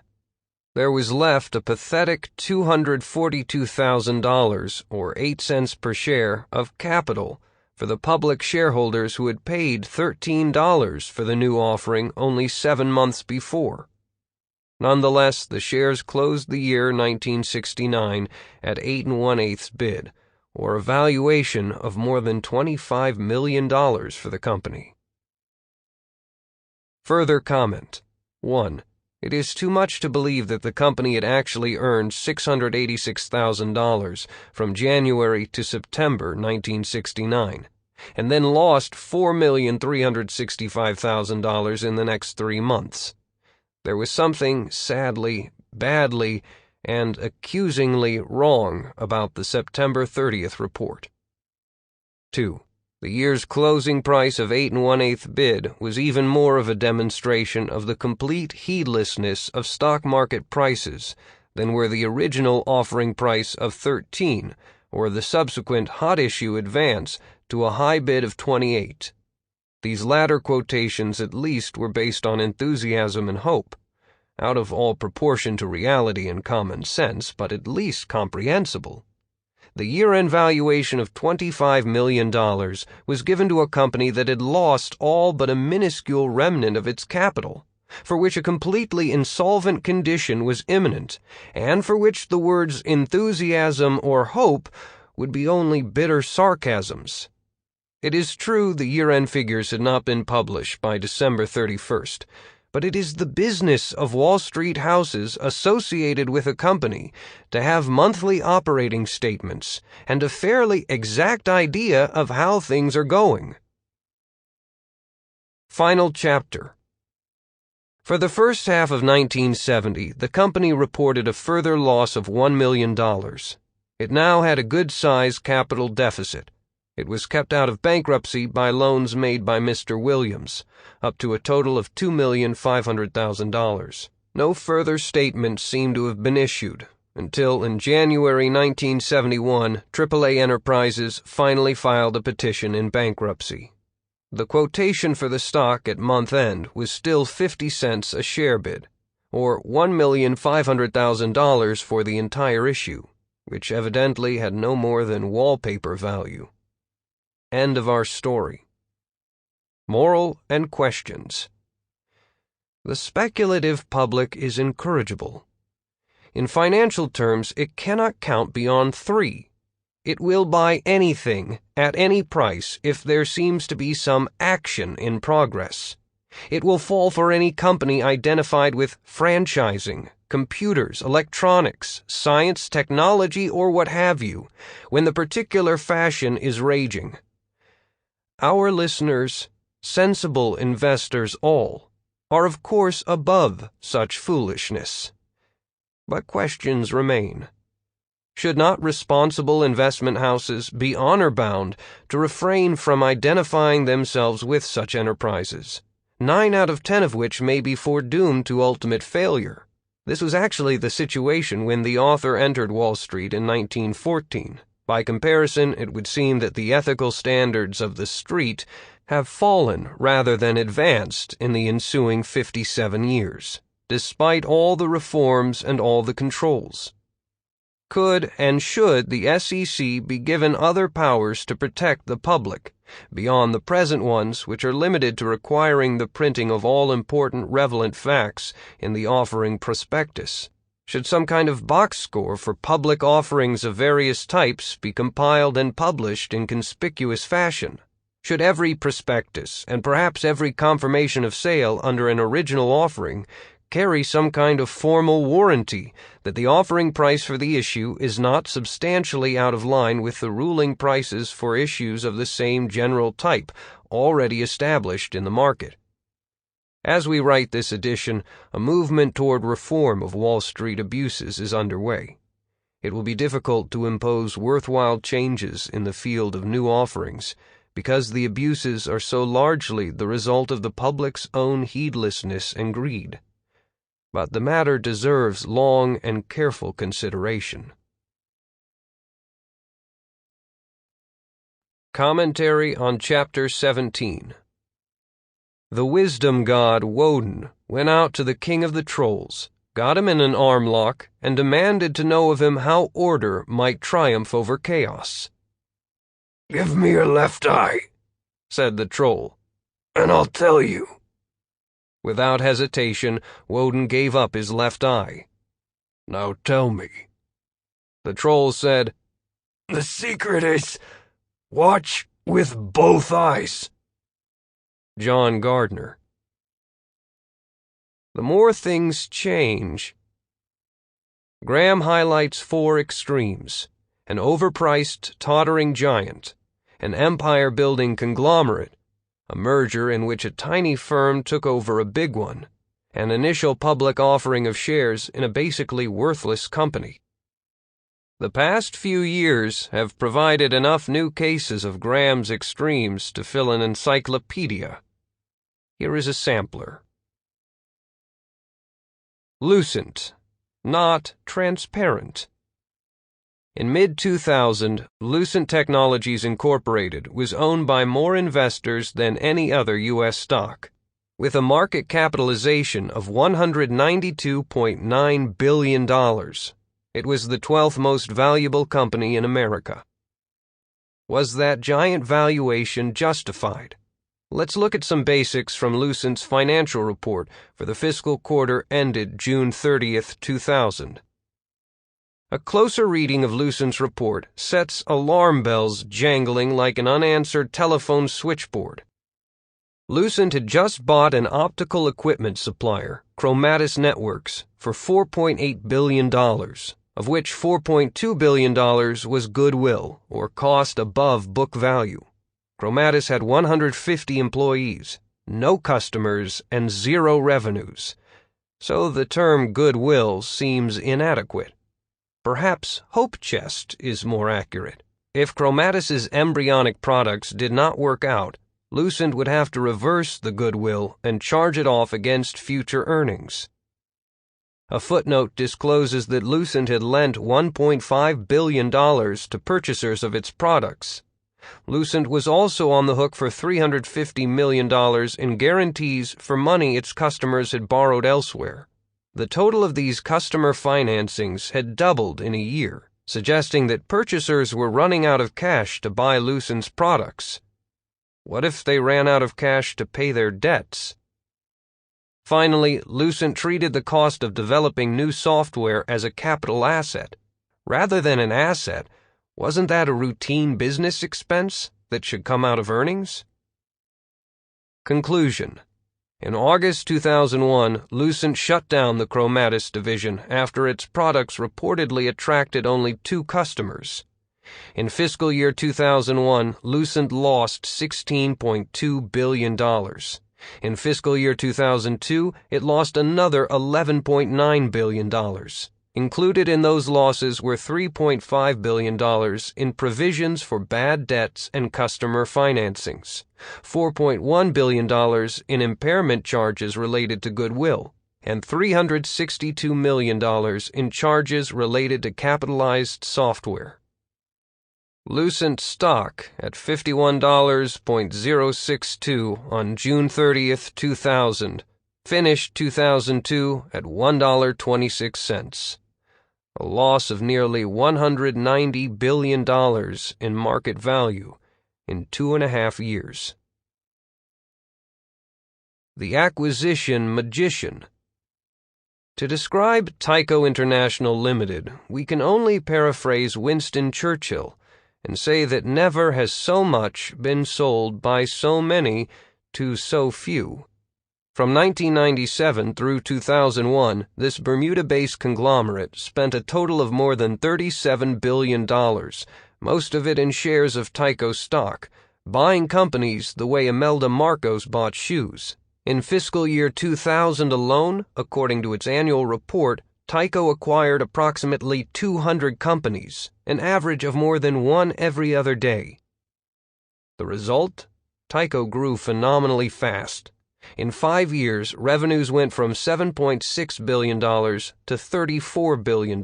There was left a pathetic $242,000, or 8 cents per share, of capital for the public shareholders who had paid $13 for the new offering only 7 months before. Nonetheless, the shares closed the year 1969 at 8 1/8 bid, or a valuation of more than $25 million for the company. Further comment. 1. It is too much to believe that the company had actually earned $686,000 from January to September 1969, and then lost $4,365,000 in the next 3 months. There was something sadly, badly, and accusingly wrong about the September 30th report. 2. The year's closing price of 8 1/8 bid was even more of a demonstration of the complete heedlessness of stock market prices than were the original offering price of 13 or the subsequent hot issue advance to a high bid of 28. These latter quotations at least were based on enthusiasm and hope, out of all proportion to reality and common sense, but at least comprehensible. The year-end valuation of $25 million was given to a company that had lost all but a minuscule remnant of its capital, for which a completely insolvent condition was imminent, and for which the words enthusiasm or hope would be only bitter sarcasms. It is true the year-end figures had not been published by December 31st, but it is the business of Wall Street houses associated with a company to have monthly operating statements and a fairly exact idea of how things are going. Final chapter. For the first half of 1970, the company reported a further loss of $1 million. It now had a good-sized capital deficit. It was kept out of bankruptcy by loans made by Mr. Williams, up to a total of $2,500,000. No further statements seem to have been issued, until in January 1971, AAA Enterprises finally filed a petition in bankruptcy. The quotation for the stock at month-end was still 50 cents a share bid, or $1,500,000 for the entire issue, which evidently had no more than wallpaper value. End of our story. Moral and questions. The speculative public is incorrigible. In financial terms, it cannot count beyond 3. It will buy anything at any price if there seems to be some action in progress. It will fall for any company identified with franchising, computers, electronics, science, technology, or what have you, when the particular fashion is raging. Our listeners, sensible investors all, are of course above such foolishness. But questions remain. Should not responsible investment houses be honor-bound to refrain from identifying themselves with such enterprises, 9 out of 10 of which may be foredoomed to ultimate failure? This was actually the situation when the author entered Wall Street in 1914. By comparison, it would seem that the ethical standards of the street have fallen rather than advanced in the ensuing 57 years, despite all the reforms and all the controls. Could and should the SEC be given other powers to protect the public, beyond the present ones which are limited to requiring the printing of all important relevant facts in the offering prospectus? Should some kind of box score for public offerings of various types be compiled and published in conspicuous fashion? Should every prospectus, and perhaps every confirmation of sale under an original offering, carry some kind of formal warranty that the offering price for the issue is not substantially out of line with the ruling prices for issues of the same general type already established in the market? As we write this edition, a movement toward reform of Wall Street abuses is underway. It will be difficult to impose worthwhile changes in the field of new offerings, because the abuses are so largely the result of the public's own heedlessness and greed. But the matter deserves long and careful consideration. Commentary on Chapter 17. The wisdom god Woden went out to the king of the trolls, got him in an arm lock, and demanded to know of him how order might triumph over chaos. "Give me your left eye," said the troll, "and I'll tell you." Without hesitation, Woden gave up his left eye. "Now tell me." The troll said, "The secret is, watch with both eyes." John Gardner. the more things change. Graham highlights four extremes: an overpriced, tottering giant, an empire-building conglomerate, a merger in which a tiny firm took over a big one, an initial public offering of shares in a basically worthless company. The past few years have provided enough new cases of Graham's extremes to fill an encyclopedia. Here is a sampler. Lucent, not transparent. In mid-2000, Lucent Technologies Incorporated was owned by more investors than any other U.S. stock, with a market capitalization of $192.9 billion. It was the 12th most valuable company in America. Was that giant valuation justified? Let's look at some basics from Lucent's financial report for the fiscal quarter ended June 30th, 2000. A closer reading of Lucent's report sets alarm bells jangling like an unanswered telephone switchboard. Lucent had just bought an optical equipment supplier, Chromatis Networks, for $4.8 billion, of which $4.2 billion was goodwill, or cost above book value. Chromatis had 150 employees, no customers, and zero revenues, so the term goodwill seems inadequate. Perhaps hope chest is more accurate. If Chromatis's embryonic products did not work out, Lucent would have to reverse the goodwill and charge it off against future earnings. A footnote discloses that Lucent had lent $1.5 billion to purchasers of its products. Lucent was also on the hook for $350 million in guarantees for money its customers had borrowed elsewhere. The total of these customer financings had doubled in a year, suggesting that purchasers were running out of cash to buy Lucent's products. What if they ran out of cash to pay their debts? Finally, Lucent treated the cost of developing new software as a capital asset. Rather than an asset, wasn't that a routine business expense that should come out of earnings? Conclusion. In August 2001, Lucent shut down the Chromatis division after its products reportedly attracted only 2 customers. In fiscal year 2001, Lucent lost $16.2 billion. In fiscal year 2002, it lost another $11.9 billion. Included in those losses were $3.5 billion in provisions for bad debts and customer financings, $4.1 billion in impairment charges related to goodwill, and $362 million in charges related to capitalized software. Lucent stock at $51.062 on June 30th, 2000, finished 2002 at $1.26. A loss of nearly $190 billion in market value in 2.5 years. The acquisition magician. To describe Tyco International Limited, we can only paraphrase Winston Churchill and say that never has so much been sold by so many to so few. From 1997 through 2001, this Bermuda-based conglomerate spent a total of more than $37 billion, most of it in shares of Tyco stock, buying companies the way Imelda Marcos bought shoes. In fiscal year 2000 alone, according to its annual report, Tyco acquired approximately 200 companies, an average of more than one every other day. The result? Tyco grew phenomenally fast. In 5 years, revenues went from $7.6 billion to $34 billion,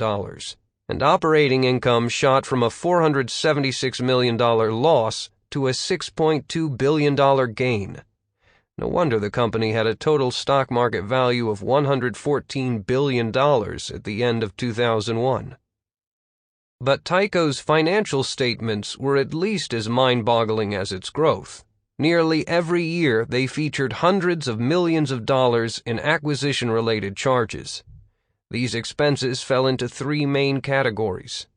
and operating income shot from a $476 million loss to a $6.2 billion gain. No wonder the company had a total stock market value of $114 billion at the end of 2001. But Tyco's financial statements were at least as mind-boggling as its growth. Nearly every year, they featured hundreds of millions of dollars in acquisition-related charges. These expenses fell into 3 main categories.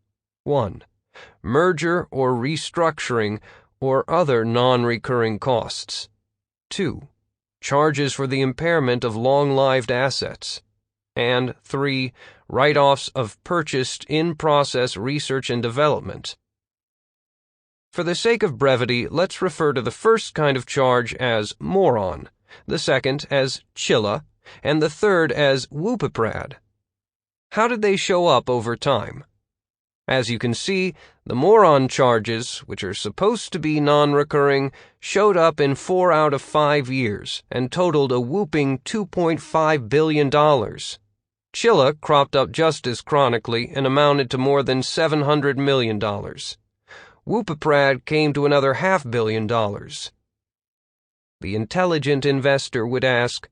1. Merger or restructuring or other non-recurring costs. 2. charges for the impairment of long-lived assets, and 3. Write-offs of purchased in-process research and development. For the sake of brevity, let's refer to the first kind of charge as moron, the second as chilla, and the third as whoopiprad. How did they show up over time? As you can see, the moron charges, which are supposed to be non-recurring, showed up in 4 out of 5 years and totaled a whooping $2.5 billion. Chilla cropped up just as chronically and amounted to more than $700 million. Whoopiprad came to another $500 million. The intelligent investor would ask,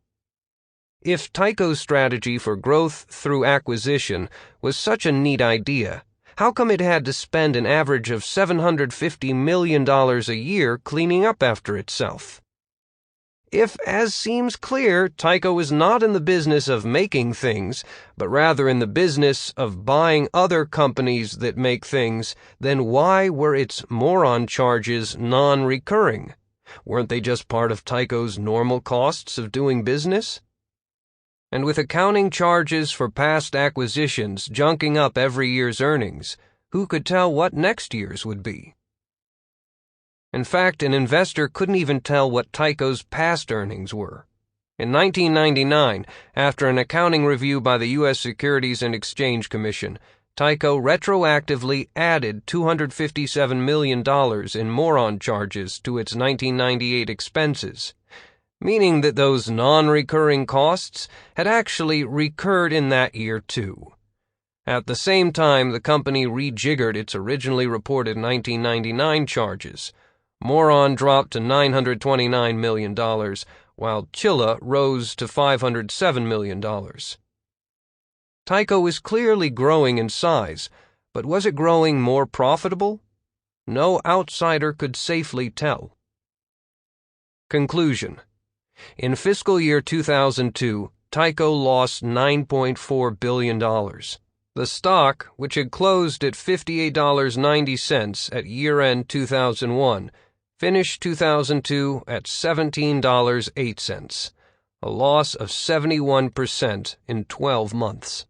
if Tyco's strategy for growth through acquisition was such a neat idea, how come it had to spend an average of $750 million a year cleaning up after itself? If, as seems clear, Tyco is not in the business of making things, but rather in the business of buying other companies that make things, then why were its moron charges non-recurring? Weren't they just part of Tyco's normal costs of doing business? And with accounting charges for past acquisitions junking up every year's earnings, who could tell what next year's would be? In fact, an investor couldn't even tell what Tyco's past earnings were. In 1999, after an accounting review by the U.S. Securities and Exchange Commission, Tyco retroactively added $257 million in moron charges to its 1998 expenses, meaning that those non-recurring costs had actually recurred in that year too. At the same time, the company rejiggered its originally reported 1999 charges. Moron dropped to $929 million, while Chilla rose to $507 million. Tyco is clearly growing in size, but was it growing more profitable? No outsider could safely tell. Conclusion. In fiscal year 2002, Tyco lost $9.4 billion. The stock, which had closed at $58.90 at year-end 2001, finished 2002 at $17.08, a loss of 71% in 12 months.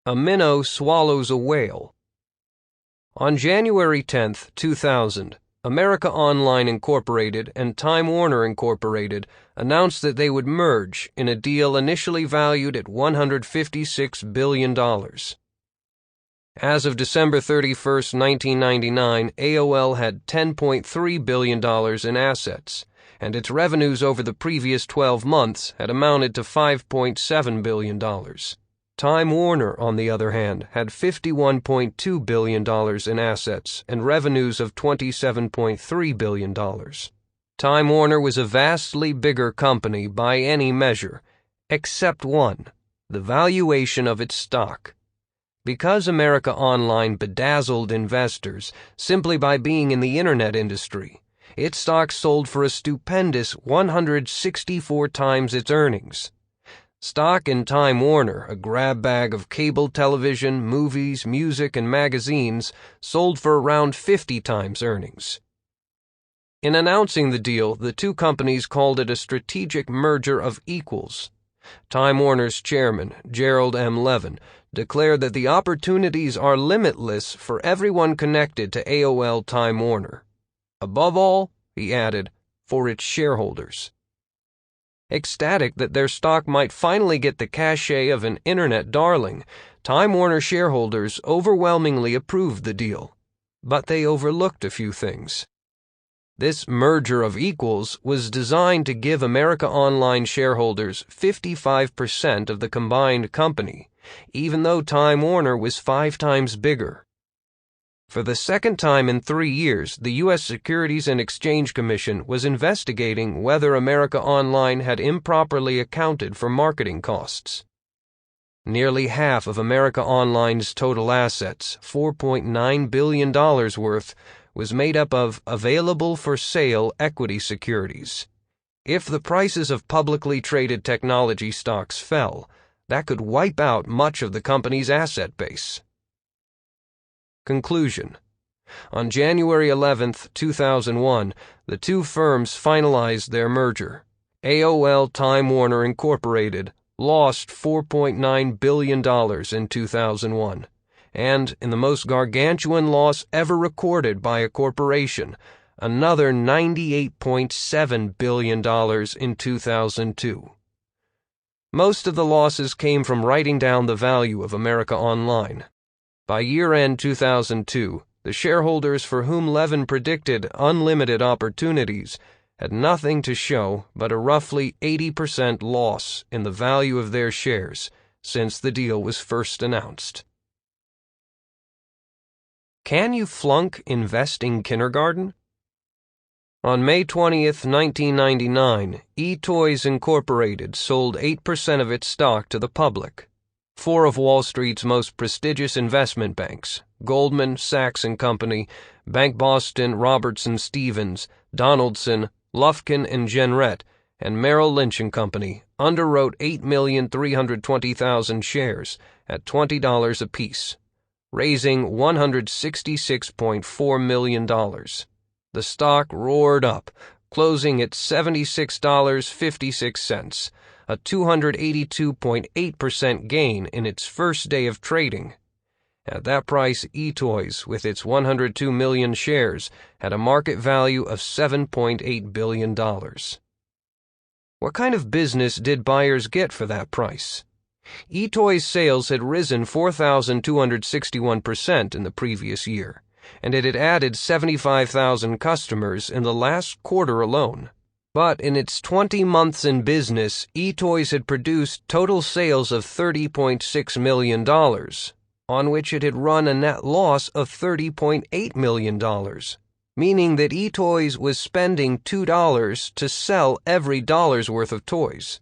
A minnow swallows a whale. On January 10, 2000, America Online Incorporated and Time Warner Incorporated announced that they would merge in a deal initially valued at $156 billion. As of December 31, 1999, AOL had $10.3 billion in assets, and its revenues over the previous 12 months had amounted to $5.7 billion. Time Warner, on the other hand, had $51.2 billion in assets and revenues of $27.3 billion. Time Warner was a vastly bigger company by any measure, except one, the valuation of its stock. Because America Online bedazzled investors simply by being in the internet industry, its stock sold for a stupendous 164 times its earnings. Stock in Time Warner, a grab bag of cable television, movies, music, and magazines, sold for around 50 times earnings. In announcing the deal, the two companies called it a strategic merger of equals. Time Warner's chairman, Gerald M. Levin, declared that the opportunities are limitless for everyone connected to AOL Time Warner. Above all, he added, for its shareholders. Ecstatic that their stock might finally get the cachet of an internet darling, Time Warner shareholders overwhelmingly approved the deal. But they overlooked a few things. This merger of equals was designed to give America Online shareholders 55% of the combined company, even though Time Warner was 5 times bigger. For the second time in 3 years, the U.S. Securities and Exchange Commission was investigating whether America Online had improperly accounted for marketing costs. Nearly half of America Online's total assets, $4.9 billion worth, was made up of available-for-sale equity securities. If the prices of publicly traded technology stocks fell, that could wipe out much of the company's asset base. Conclusion. On January 11, 2001, the two firms finalized their merger. AOL Time Warner Incorporated lost $4.9 billion in 2001, and in the most gargantuan loss ever recorded by a corporation, another $98.7 billion in 2002. Most of the losses came from writing down the value of America Online. By year-end 2002, the shareholders for whom Levin predicted unlimited opportunities had nothing to show but a roughly 80% loss in the value of their shares since the deal was first announced. Can you flunk investing kindergarten? On May 20, 1999, eToys Incorporated sold 8% of its stock to the public. Four of Wall Street's most prestigious investment banks, Goldman, Sachs & Company, Bank Boston, Robertson Stevens, Donaldson, Lufkin & Jenrette, and Merrill Lynch & Company, underwrote 8,320,000 shares at $20 apiece, raising $166.4 million. The stock roared up, closing at $76.56, a 282.8% gain in its first day of trading. At that price, eToys, with its 102 million shares, had a market value of $7.8 billion. What kind of business did buyers get for that price? eToys sales had risen 4,261% in the previous year, and it had added 75,000 customers in the last quarter alone. But in its 20 months in business, eToys had produced total sales of $30.6 million, on which it had run a net loss of $30.8 million, meaning that eToys was spending $2 to sell every dollar's worth of toys.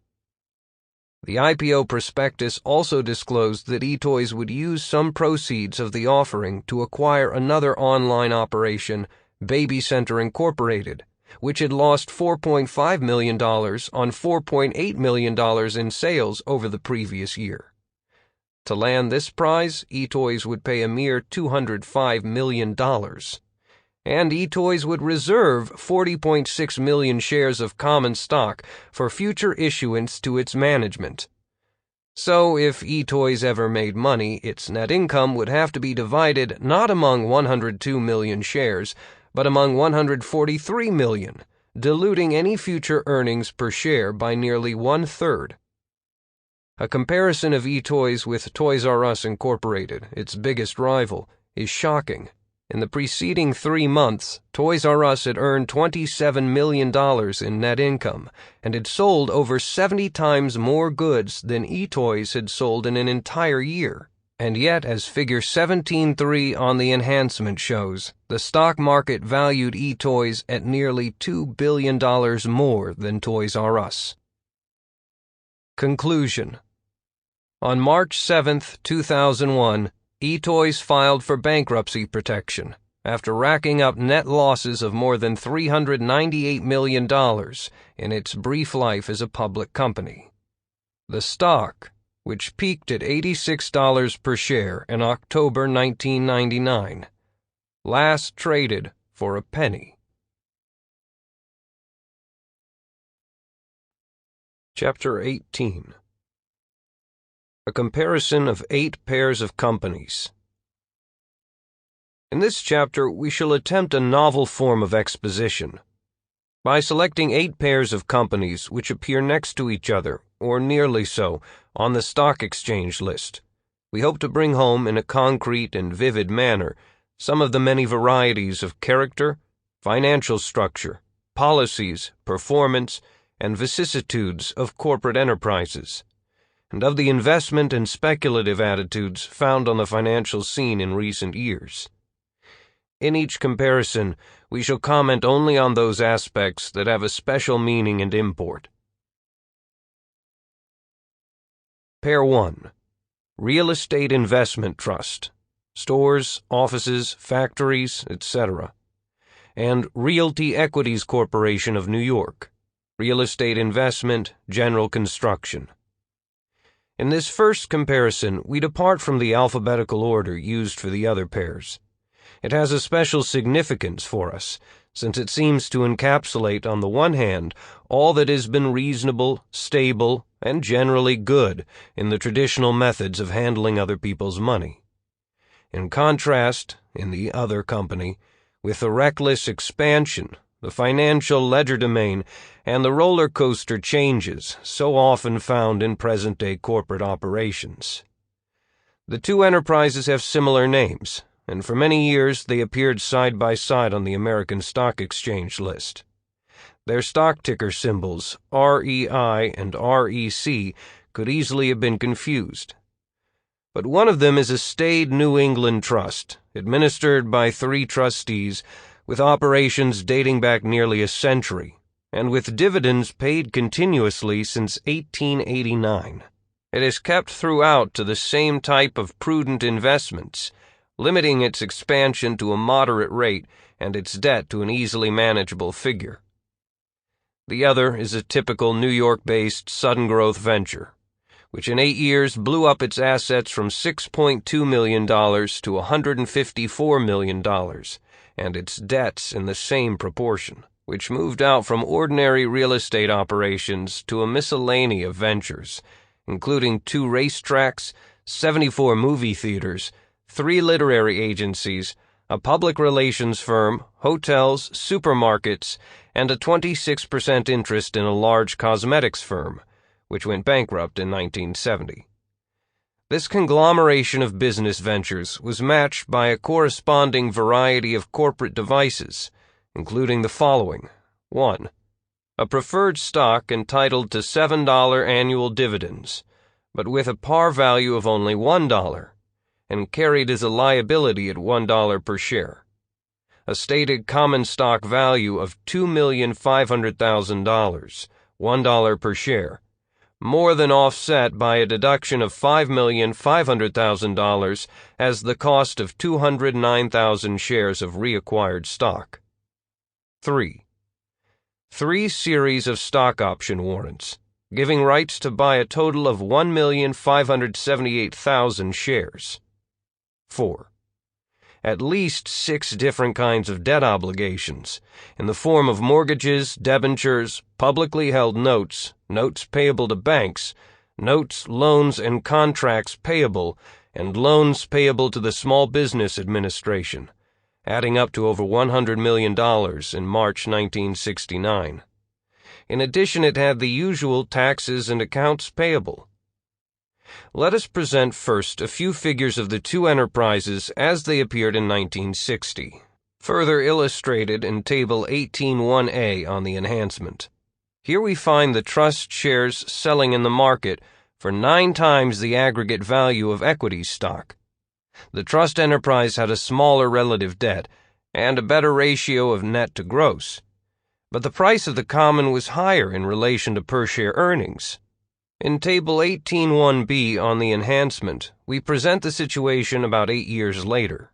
The IPO prospectus also disclosed that eToys would use some proceeds of the offering to acquire another online operation, Baby Center Incorporated, which had lost $4.5 million on $4.8 million in sales over the previous year. To land this prize, eToys would pay a mere $205 million, and eToys would reserve 40.6 million shares of common stock for future issuance to its management. So if eToys ever made money, its net income would have to be divided not among 102 million shares, but among 143 million, diluting any future earnings per share by nearly one-third. A comparison of eToys with Toys R Us Incorporated, its biggest rival, is shocking. In the preceding 3 months, Toys R Us had earned $27 million in net income and had sold over 70 times more goods than eToys had sold in an entire year. And yet, as Figure 17.3 on the enhancement shows, the stock market valued eToys at nearly $2 billion more than Toys R Us. Conclusion. On March 7, 2001, eToys filed for bankruptcy protection after racking up net losses of more than $398 million in its brief life as a public company. The stock, which peaked at $86 per share in October 1999, last traded for a penny. Chapter 18. A comparison of 8 pairs of companies. In this chapter, we shall attempt a novel form of exposition. By selecting 8 pairs of companies which appear next to each other, or nearly so, on the stock exchange list, we hope to bring home in a concrete and vivid manner some of the many varieties of character, financial structure, policies, performance, and vicissitudes of corporate enterprises, and of the investment and speculative attitudes found on the financial scene in recent years. In each comparison, we shall comment only on those aspects that have a special meaning and import. Pair 1. Real Estate Investment Trust, stores, offices, factories, etc., and Realty Equities Corporation of New York, real estate investment, general construction. In this first comparison, we depart from the alphabetical order used for the other pairs. It has a special significance for us, since it seems to encapsulate, on the one hand, all that has been reasonable, stable, and generally good in the traditional methods of handling other people's money. In contrast, in the other company, with the reckless expansion, the financial legerdemain, and the roller coaster changes so often found in present-day corporate operations. The two enterprises have similar names, and for many years they appeared side by side on the American Stock Exchange list. Their stock ticker symbols, REI and REC, could easily have been confused. But one of them is a staid New England trust, administered by 3 trustees, with operations dating back nearly a century, and with dividends paid continuously since 1889. It is kept throughout to the same type of prudent investments, limiting its expansion to a moderate rate and its debt to an easily manageable figure. The other is a typical New York-based sudden growth venture, which in 8 years blew up its assets from $6.2 million to $154 million, and its debts in the same proportion, which moved out from ordinary real estate operations to a miscellany of ventures, including 2 racetracks, 74 movie theaters, 3 literary agencies, a public relations firm, hotels, supermarkets, and a 26% interest in a large cosmetics firm, which went bankrupt in 1970. This conglomeration of business ventures was matched by a corresponding variety of corporate devices, including the following. 1. A preferred stock entitled to $7 annual dividends, but with a par value of only $1, and carried as a liability at $1 per share. A stated common stock value of $2,500,000, $1 per share, more than offset by a deduction of $5,500,000 as the cost of 209,000 shares of reacquired stock. 3. 3 series of stock option warrants, giving rights to buy a total of 1,578,000 shares. 4. At least 6 different kinds of debt obligations, in the form of mortgages, debentures, publicly held notes, notes payable to banks, notes, loans, and contracts payable, and loans payable to the Small Business Administration, adding up to over $100 million in March 1969. In addition, it had the usual taxes and accounts payable. Let us present first a few figures of the two enterprises as they appeared in 1960, further illustrated in Table 18-1A on the enhancement. Here we find the trust shares selling in the market for 9 times the aggregate value of equity stock. The trust enterprise had a smaller relative debt and a better ratio of net to gross, but the price of the common was higher in relation to per-share earnings. In Table 18-1B on the enhancement, we present the situation about 8 years later.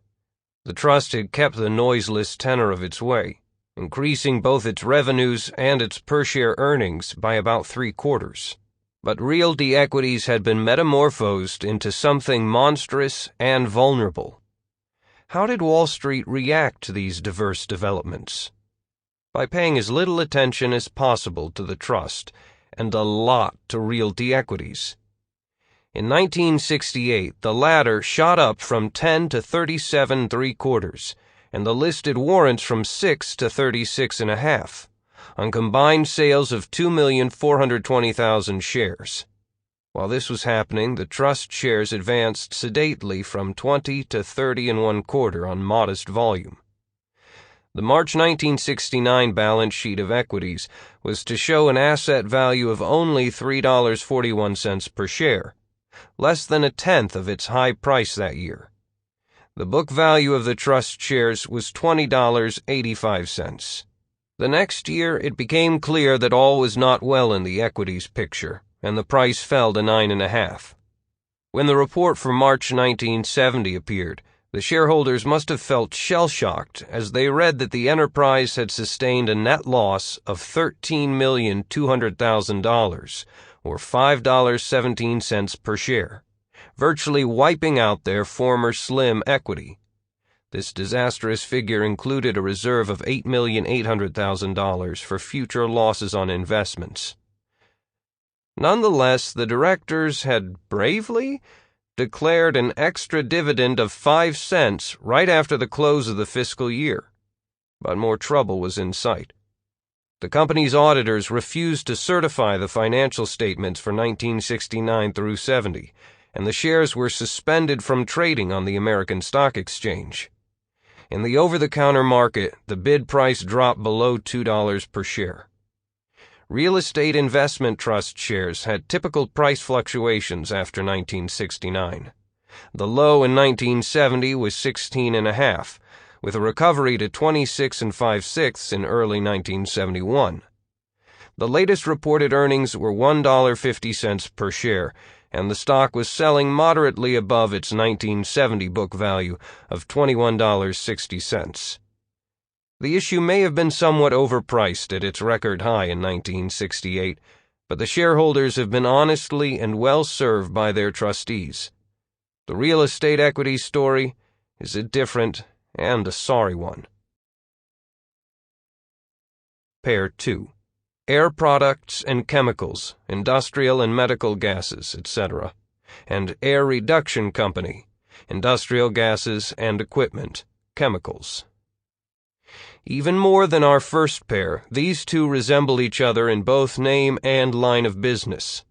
The trust had kept the noiseless tenor of its way, increasing both its revenues and its per-share earnings by about 3/4. But realty equities had been metamorphosed into something monstrous and vulnerable. How did Wall Street react to these diverse developments? By paying as little attention as possible to the trust, and a lot to realty equities. In 1968, the latter shot up from 10 to 37.75, and the listed warrants from 6 to 36.5, on combined sales of 2,420,000 shares. While this was happening, the trust shares advanced sedately from 20 to 30.25 on modest volume. The March 1969 balance sheet of equities was to show an asset value of only $3.41 per share, less than a tenth of its high price that year. The book value of the trust shares was $20.85. The next year, it became clear that all was not well in the equities picture, and the price fell to 9.5. When the report for March 1970 appeared, the shareholders must have felt shell-shocked as they read that the enterprise had sustained a net loss of $13,200,000, or $5.17 per share, virtually wiping out their former slim equity. This disastrous figure included a reserve of $8,800,000 for future losses on investments. Nonetheless, the directors had bravely declared an extra dividend of 5 cents right after the close of the fiscal year. But more trouble was in sight. The company's auditors refused to certify the financial statements for 1969 through 70, and the shares were suspended from trading on the American Stock Exchange. In the over-the-counter market, the bid price dropped below $2 per share. Real estate investment trust shares had typical price fluctuations after 1969. The low in 1970 was 16.5, with a recovery to 26 5/6 in early 1971. The latest reported earnings were $1.50 per share, and the stock was selling moderately above its 1970 book value of $21.60. The issue may have been somewhat overpriced at its record high in 1968, but the shareholders have been honestly and well served by their trustees. The real estate equity story is a different and a sorry one. Pair 2. Air products and chemicals, industrial and medical gases, etc., and air reduction company, industrial gases and equipment, chemicals. Even more than our first pair, these two resemble each other in both name and line of business.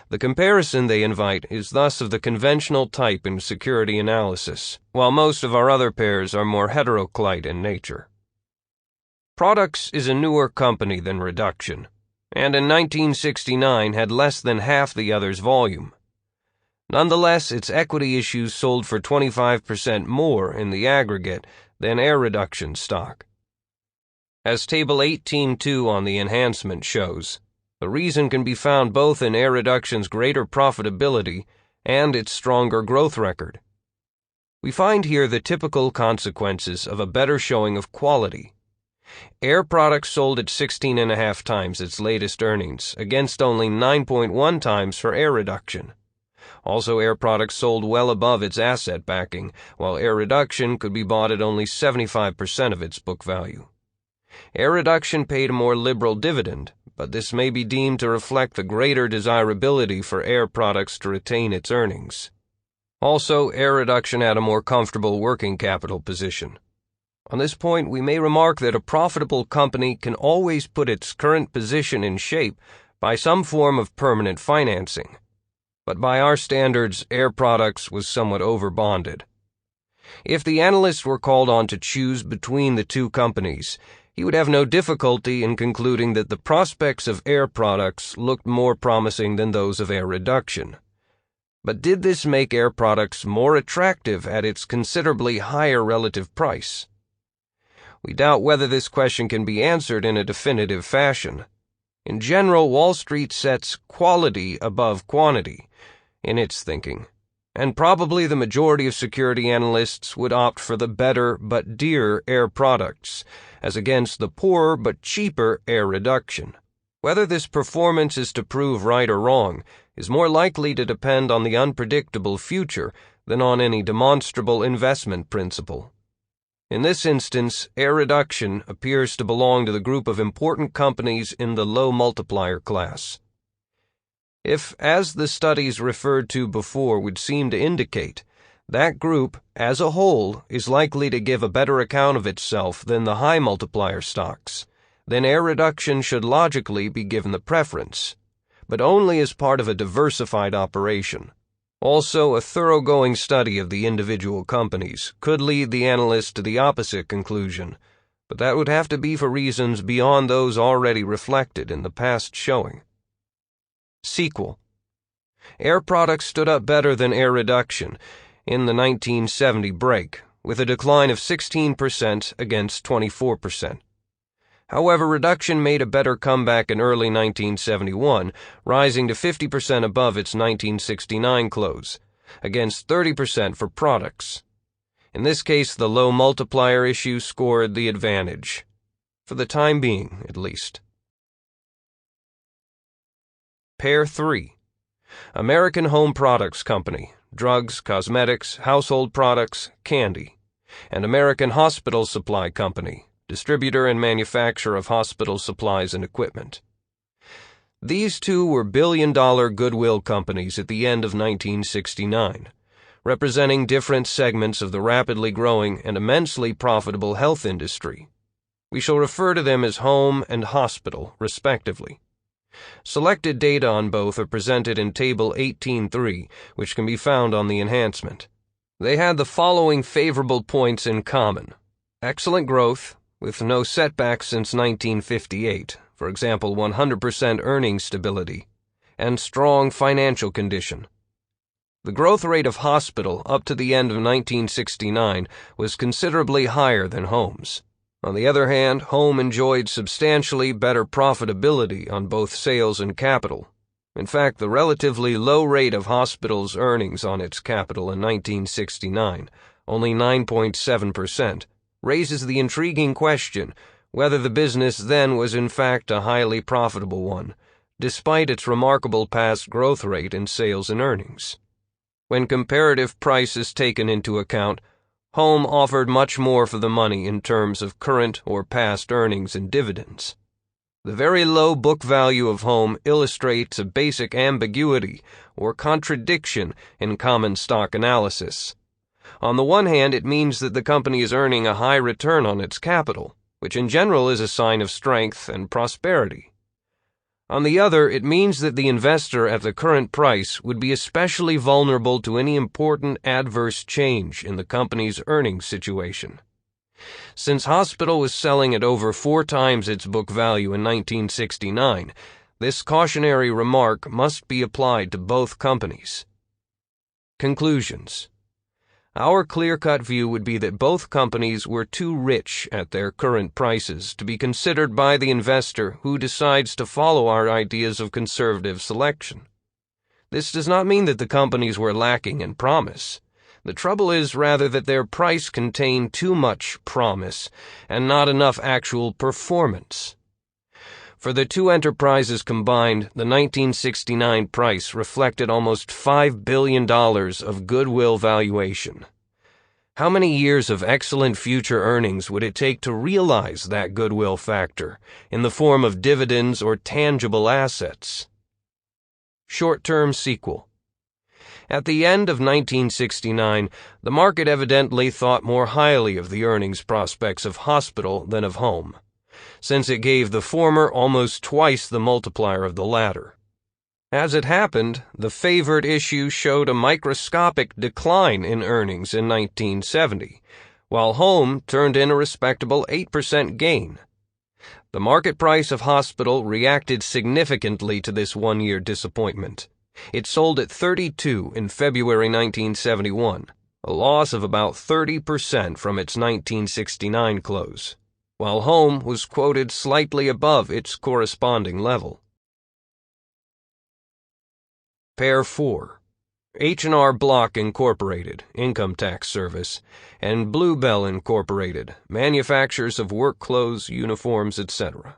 The comparison they invite is thus of the conventional type in security analysis, while most of our other pairs are more heteroclite in nature. Products is a newer company than Reduction, and in 1969 had less than half the other's volume. Nonetheless, its equity issues sold for 25% more in the aggregate than Air Reduction stock. As Table 18.2 on the enhancement shows, the reason can be found both in Air Reduction's greater profitability and its stronger growth record. We find here the typical consequences of a better showing of quality. Air Products sold at 16.5 times its latest earnings, against only 9.1 times for Air Reduction. Also, Air Products sold well above its asset backing, while Air Reduction could be bought at only 75% of its book value. Air Reduction paid a more liberal dividend, but this may be deemed to reflect the greater desirability for Air Products to retain its earnings. Also, Air Reduction had a more comfortable working capital position. On this point, we may remark that a profitable company can always put its current position in shape by some form of permanent financing. But by our standards, Air Products was somewhat overbonded. If the analyst were called on to choose between the two companies, he would have no difficulty in concluding that the prospects of Air Products looked more promising than those of Air Reduction. But did this make Air Products more attractive at its considerably higher relative price? We doubt whether this question can be answered in a definitive fashion. In general, Wall Street sets quality above quantity in its thinking, and probably the majority of security analysts would opt for the better but dear Air Products, as against the poorer but cheaper Air Reduction. Whether this performance is to prove right or wrong is more likely to depend on the unpredictable future than on any demonstrable investment principle. In this instance, Air Reduction appears to belong to the group of important companies in the low multiplier class. If, as the studies referred to before would seem to indicate, that group, as a whole, is likely to give a better account of itself than the high multiplier stocks, then Air Reduction should logically be given the preference, but only as part of a diversified operation. Also, a thoroughgoing study of the individual companies could lead the analyst to the opposite conclusion, but that would have to be for reasons beyond those already reflected in the past showing. Sequel. Air Products stood up better than Air Reduction in the 1970 break, with a decline of 16% against 24%. However, Reduction made a better comeback in early 1971, rising to 50% above its 1969 close, against 30% for Products. In this case, the low multiplier issue scored the advantage, for the time being, at least. Pair 3. American Home Products Company, drugs, cosmetics, household products, candy, and American Hospital Supply Company, distributor and manufacturer of hospital supplies and equipment. These two were billion-dollar goodwill companies at the end of 1969, representing different segments of the rapidly growing and immensely profitable health industry. We shall refer to them as home and hospital, respectively. Selected data on both are presented in Table 18.3, which can be found on the enhancement. They had the following favorable points in common: excellent growth, with no setbacks since 1958, for example 100% earnings stability, and strong financial condition. The growth rate of hospital up to the end of 1969 was considerably higher than home's. On the other hand, home enjoyed substantially better profitability on both sales and capital. In fact, the relatively low rate of hospital's earnings on its capital in 1969, only 9.7%, raises the intriguing question whether the business then was in fact a highly profitable one, despite its remarkable past growth rate in sales and earnings. When comparative price is taken into account, home offered much more for the money in terms of current or past earnings and dividends. The very low book value of home illustrates a basic ambiguity or contradiction in common stock analysis. On the one hand, it means that the company is earning a high return on its capital, which in general is a sign of strength and prosperity. On the other, it means that the investor at the current price would be especially vulnerable to any important adverse change in the company's earnings situation. Since hospital was selling at over 4 times its book value in 1969, this cautionary remark must be applied to both companies. Conclusions. Our clear-cut view would be that both companies were too rich at their current prices to be considered by the investor who decides to follow our ideas of conservative selection. This does not mean that the companies were lacking in promise. The trouble is rather that their price contained too much promise and not enough actual performance. For the two enterprises combined, the 1969 price reflected almost $5 billion of goodwill valuation. How many years of excellent future earnings would it take to realize that goodwill factor in the form of dividends or tangible assets? Short-term sequel. At the end of 1969, the market evidently thought more highly of the earnings prospects of hospital than of home, since it gave the former almost twice the multiplier of the latter. As it happened, the favored issue showed a microscopic decline in earnings in 1970, while home turned in a respectable 8% gain. The market price of hospital reacted significantly to this one-year disappointment. It sold at 32 in February 1971, a loss of about 30% from its 1969 close, while home was quoted slightly above its corresponding level. Pair 4. H&R Block Incorporated, Income Tax Service, and Bluebell Incorporated, manufacturers of work clothes, uniforms, etc.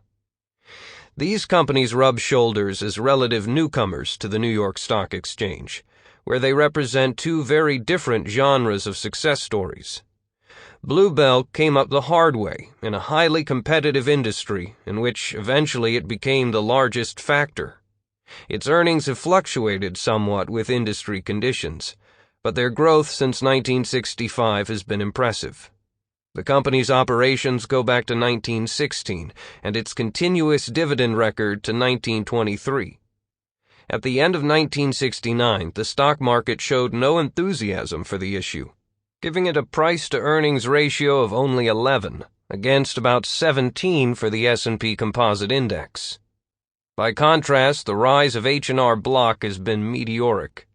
These companies rub shoulders as relative newcomers to the New York Stock Exchange, where they represent two very different genres of success stories. Bluebell came up the hard way in a highly competitive industry in which eventually it became the largest factor. Its earnings have fluctuated somewhat with industry conditions, but their growth since 1965 has been impressive. The company's operations go back to 1916 and its continuous dividend record to 1923. At the end of 1969, the stock market showed no enthusiasm for the issue, giving it a price-to-earnings ratio of only 11, against about 17 for the S&P Composite Index. By contrast, the rise of H&R Block has been meteoric.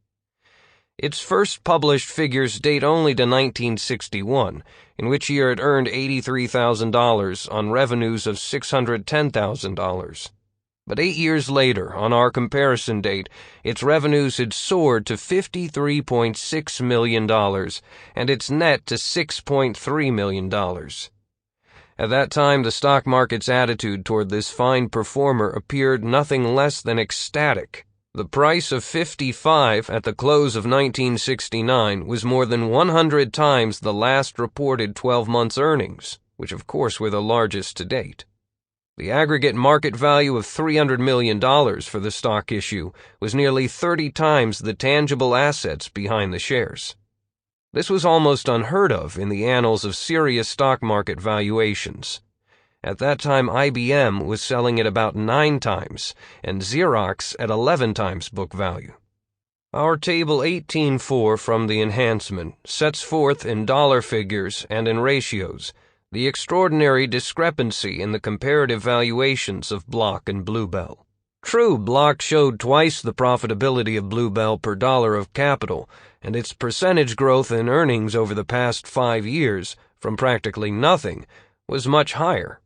Its first published figures date only to 1961, in which year it earned $83,000 on revenues of $610,000. But 8 years later, on our comparison date, its revenues had soared to $53.6 million and its net to $6.3 million. At that time, the stock market's attitude toward this fine performer appeared nothing less than ecstatic. The price of 55 at the close of 1969 was more than 100 times the last reported 12 months' earnings, which of course were the largest to date. The aggregate market value of $300 million for the stock issue was nearly 30 times the tangible assets behind the shares. This was almost unheard of in the annals of serious stock market valuations. At that time, IBM was selling at about 9 times, and Xerox at 11 times book value. Our Table 18.4 from the enhancement sets forth in dollar figures and in ratios the extraordinary discrepancy in the comparative valuations of Block and Bluebell. True, Block showed twice the profitability of Bluebell per dollar of capital, and its percentage growth in earnings over the past 5 years, from practically nothing, was much higher.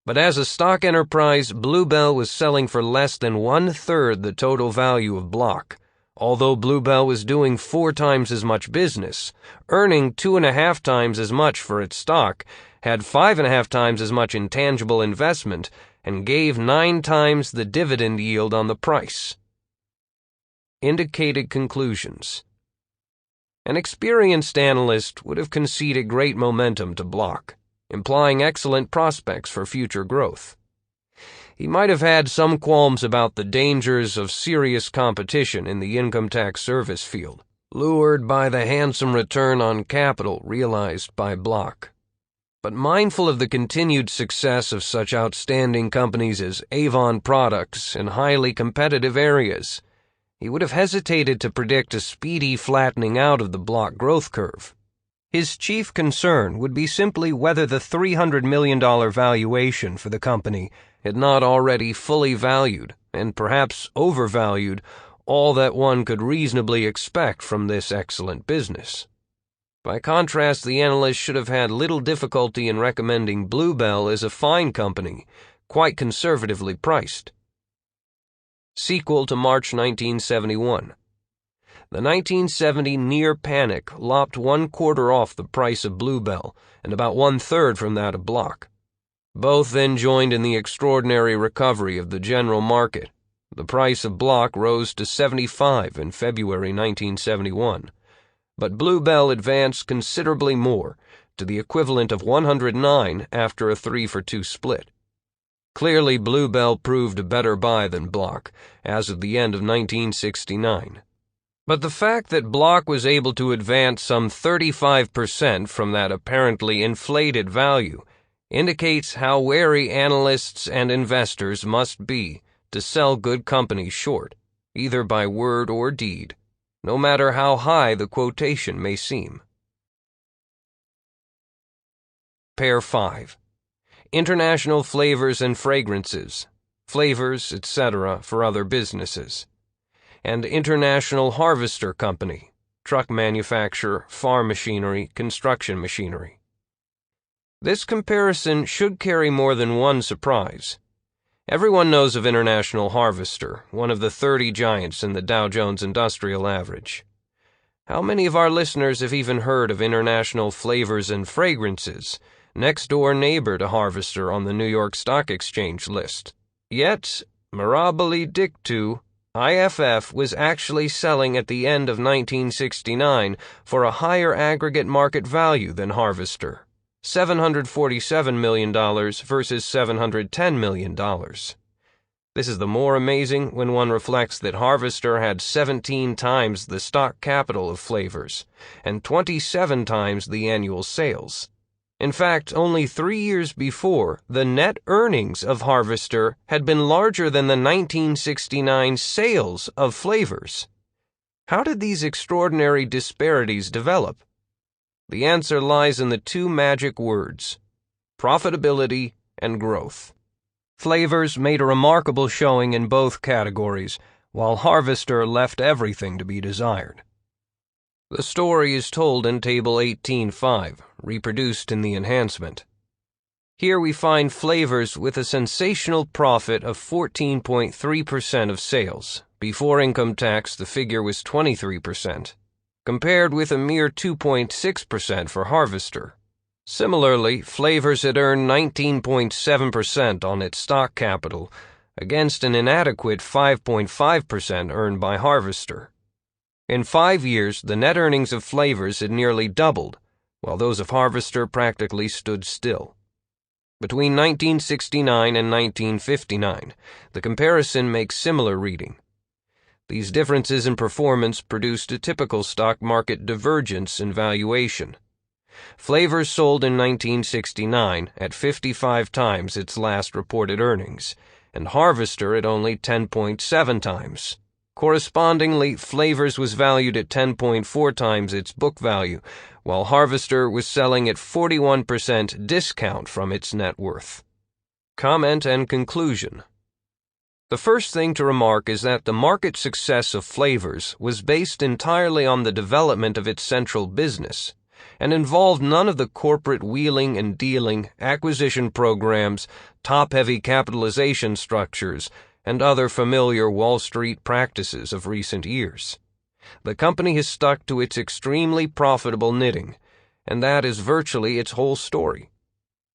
But as a stock enterprise, Bluebell was selling for less than 1/3 the total value of Block, although Bluebell was doing 4 times as much business, earning 2.5 times as much for its stock, had 5.5 times as much intangible investment, and gave 9 times the dividend yield on the price. Indicated conclusions. An experienced analyst would have conceded great momentum to Block, implying excellent prospects for future growth. He might have had some qualms about the dangers of serious competition in the income tax service field, lured by the handsome return on capital realized by Block. But mindful of the continued success of such outstanding companies as Avon Products in highly competitive areas, he would have hesitated to predict a speedy flattening out of the Block growth curve. His chief concern would be simply whether the $300 million valuation for the company had not already fully valued, and perhaps overvalued, all that one could reasonably expect from this excellent business. By contrast, the analyst should have had little difficulty in recommending Bluebell as a fine company, quite conservatively priced. Sequel to March 1971. The 1970 near panic lopped 1/4 off the price of Bluebell and about 1/3 from that of Block. Both then joined in the extraordinary recovery of the general market. The price of Block rose to 75 in February 1971. But Bluebell advanced considerably more, to the equivalent of 109 after a 3-for-2 split. Clearly, Bluebell proved a better buy than Block, as of the end of 1969. But the fact that Block was able to advance some 35% from that apparently inflated value indicates how wary analysts and investors must be to sell good companies short, either by word or deed, no matter how high the quotation may seem. Pair 5. International Flavors and Fragrances, flavors, etc. for other businesses. And International Harvester Company, truck manufacturer, farm machinery, construction machinery. This comparison should carry more than one surprise. Everyone knows of International Harvester, one of the 30 giants in the Dow Jones Industrial Average. How many of our listeners have even heard of International Flavors and Fragrances, next-door neighbor to Harvester on the New York Stock Exchange list? Yet, mirabile dictu, IFF was actually selling at the end of 1969 for a higher aggregate market value than Harvester. $747 million versus $710 million. This is the more amazing when one reflects that Harvester had 17 times the stock capital of Flavors and 27 times the annual sales. In fact, only 3 years before, the net earnings of Harvester had been larger than the 1969 sales of Flavors. How did these extraordinary disparities develop? The answer lies in the 2 magic words: profitability and growth. Flavors made a remarkable showing in both categories, while Harvester left everything to be desired. The story is told in Table 18.5, reproduced in the enhancement. Here we find Flavors with a sensational profit of 14.3% of sales. Before income tax, the figure was 23%. Compared with a mere 2.6% for Harvester. Similarly, Flavors had earned 19.7% on its stock capital, against an inadequate 5.5% earned by Harvester. In 5 years, the net earnings of Flavors had nearly doubled, while those of Harvester practically stood still. Between 1969 and 1959, the comparison makes similar reading. These differences in performance produced a typical stock market divergence in valuation. Flavors sold in 1969 at 55 times its last reported earnings, and Harvester at only 10.7 times. Correspondingly, Flavors was valued at 10.4 times its book value, while Harvester was selling at 41% discount from its net worth. Comment and conclusion. The first thing to remark is that the market success of Flavors was based entirely on the development of its central business, and involved none of the corporate wheeling and dealing, acquisition programs, top-heavy capitalization structures, and other familiar Wall Street practices of recent years. The company has stuck to its extremely profitable knitting, and that is virtually its whole story.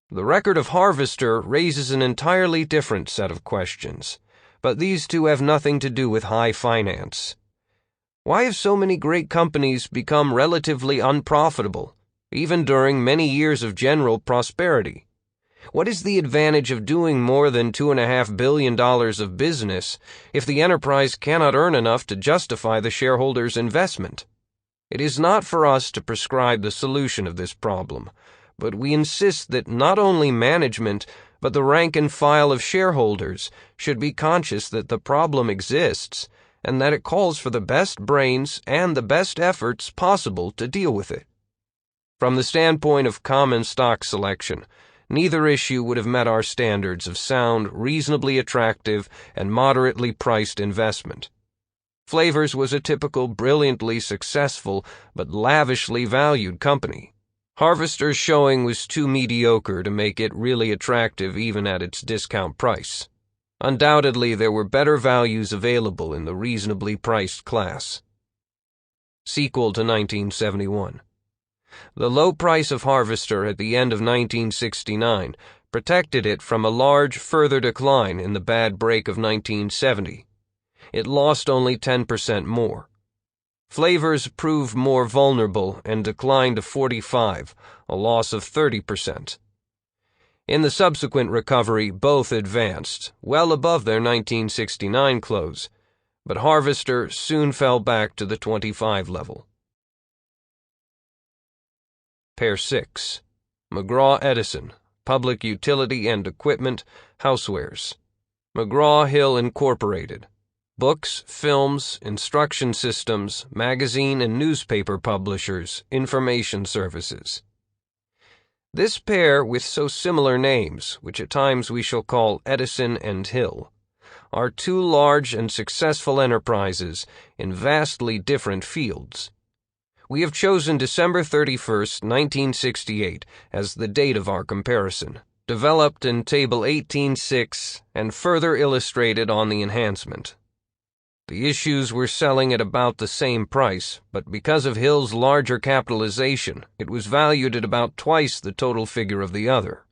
The record of Harvester raises an entirely different set of questions, but these two have nothing to do with high finance. Why have so many great companies become relatively unprofitable, even during many years of general prosperity? What is the advantage of doing more than $2.5 billion of business if the enterprise cannot earn enough to justify the shareholders' investment? It is not for us to prescribe the solution of this problem, but we insist that not only management, but the rank and file of shareholders should be conscious that the problem exists and that it calls for the best brains and the best efforts possible to deal with it. From the standpoint of common stock selection, neither issue would have met our standards of sound, reasonably attractive, and moderately priced investment. Flavors was a typical, brilliantly successful, but lavishly valued company. Harvester's showing was too mediocre to make it really attractive even at its discount price. Undoubtedly, there were better values available in the reasonably priced class. Sequel to 1971. The low price of Harvester at the end of 1969 protected it from a large further decline in the bad break of 1970. It lost only 10% more. Flavors proved more vulnerable and declined to 45, a loss of 30%. In the subsequent recovery, both advanced, well above their 1969 close, but Harvester soon fell back to the 25 level. Pair 6. McGraw-Edison, Public Utility and Equipment, Housewares. McGraw-Hill Incorporated. Books, films, instruction systems, magazine and newspaper publishers, information services. This pair, with so similar names, which at times we shall call Edison and Hill, are two large and successful enterprises in vastly different fields. We have chosen December 31st, 1968 as the date of our comparison, developed in Table 18.6 and further illustrated on the enhancement. The issues were selling at about the same price, but because of Hill's larger capitalization, it was valued at about twice the total figure of the other.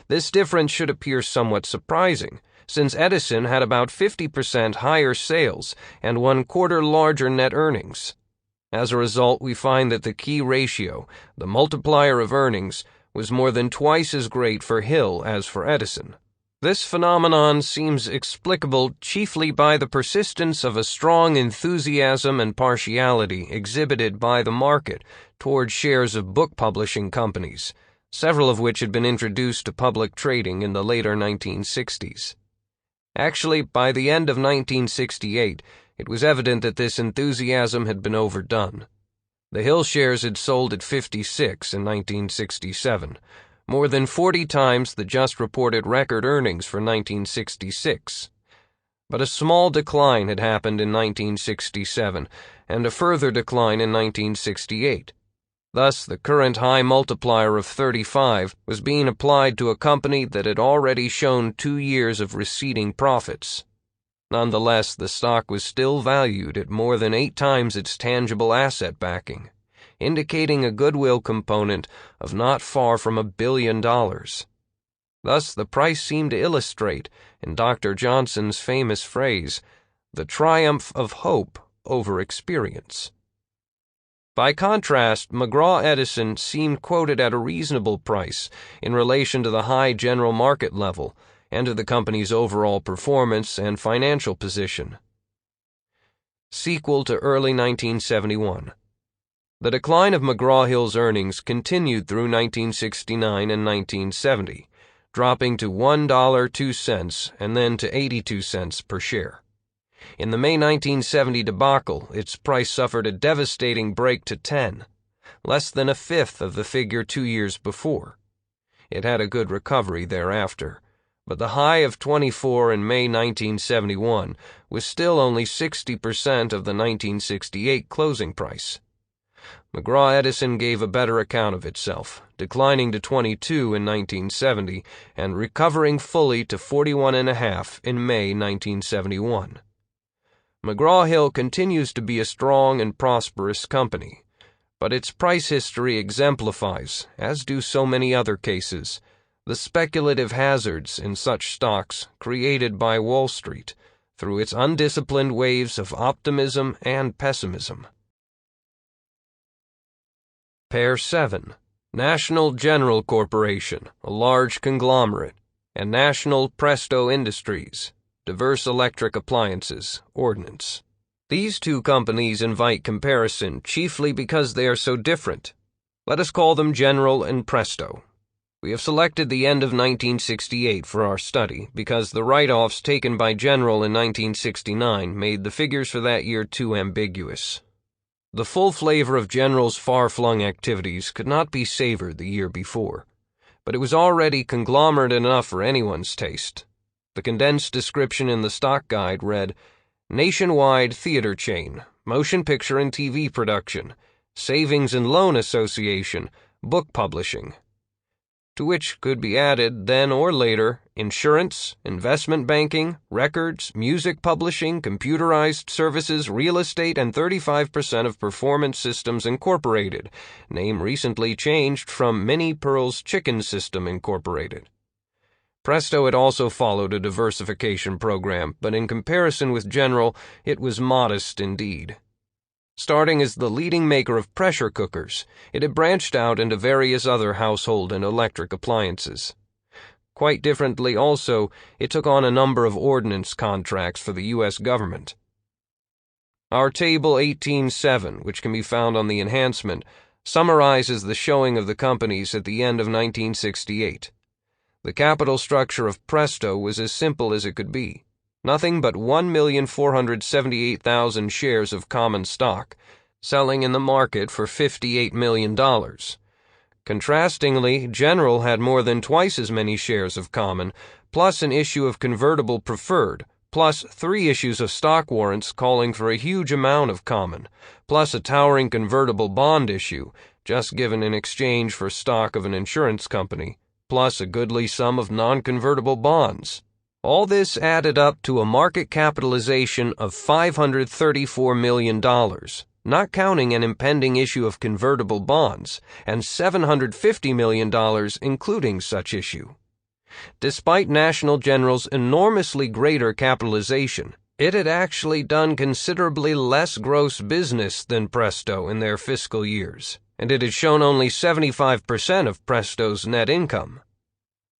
This difference should appear somewhat surprising, since Edison had about 50% higher sales and 1/4 larger net earnings. As a result, we find that the key ratio, the multiplier of earnings, was more than twice as great for Hill as for Edison. This phenomenon seems explicable chiefly by the persistence of a strong enthusiasm and partiality exhibited by the market toward shares of book publishing companies, several of which had been introduced to public trading in the later 1960s. Actually, by the end of 1968, it was evident that this enthusiasm had been overdone. The Hill shares had sold at 56 in 1967, more than 40 times the just reported record earnings for 1966. But a small decline had happened in 1967, and a further decline in 1968. Thus, the current high multiplier of 35 was being applied to a company that had already shown 2 years of receding profits. Nonetheless, the stock was still valued at more than 8 times its tangible asset backing, indicating a goodwill component of not far from $1 billion. Thus, the price seemed to illustrate, in Dr. Johnson's famous phrase, the triumph of hope over experience. By contrast, McGraw-Edison seemed quoted at a reasonable price in relation to the high general market level and to the company's overall performance and financial position. Sequel to early 1971. The decline of McGraw-Hill's earnings continued through 1969 and 1970, dropping to $1.02 and then to 82 cents per share. In the May 1970 debacle, its price suffered a devastating break to 10, less than a fifth of the figure 2 years before. It had a good recovery thereafter, but the high of 24 in May 1971 was still only 60% of the 1968 closing price. McGraw-Edison gave a better account of itself, declining to 22 in 1970 and recovering fully to 41.5 in May 1971. McGraw-Hill continues to be a strong and prosperous company, but its price history exemplifies, as do so many other cases, the speculative hazards in such stocks created by Wall Street through its undisciplined waves of optimism and pessimism. Pair 7. National General Corporation, a large conglomerate, and National Presto Industries, diverse electric appliances, ordnance. These two companies invite comparison chiefly because they are so different. Let us call them General and Presto. We have selected the end of 1968 for our study because the write-offs taken by General in 1969 made the figures for that year too ambiguous. The full flavor of General's far-flung activities could not be savored the year before, but it was already conglomerate enough for anyone's taste. The condensed description in the stock guide read, Nationwide Theater Chain, Motion Picture and TV Production, Savings and Loan Association, Book Publishing. To which could be added, then or later, insurance, investment banking, records, music publishing, computerized services, real estate, and 35% of Performance Systems Incorporated, name recently changed from Minnie Pearl's Chicken System Incorporated. Presto had also followed a diversification program, but in comparison with General, it was modest indeed. Starting as the leading maker of pressure cookers, it had branched out into various other household and electric appliances. Quite differently also, it took on a number of ordnance contracts for the U.S. government. Our Table 18.7, which can be found on the enhancement, summarizes the showing of the companies at the end of 1968. The capital structure of Presto was as simple as it could be. Nothing but 1,478,000 shares of common stock, selling in the market for $58 million. Contrastingly, General had more than twice as many shares of common, plus an issue of convertible preferred, plus 3 issues of stock warrants calling for a huge amount of common, plus a towering convertible bond issue, just given in exchange for stock of an insurance company, plus a goodly sum of non-convertible bonds. All this added up to a market capitalization of $534 million, not counting an impending issue of convertible bonds, and $750 million including such issue. Despite National General's enormously greater capitalization, it had actually done considerably less gross business than Presto in their fiscal years, and it had shown only 75% of Presto's net income.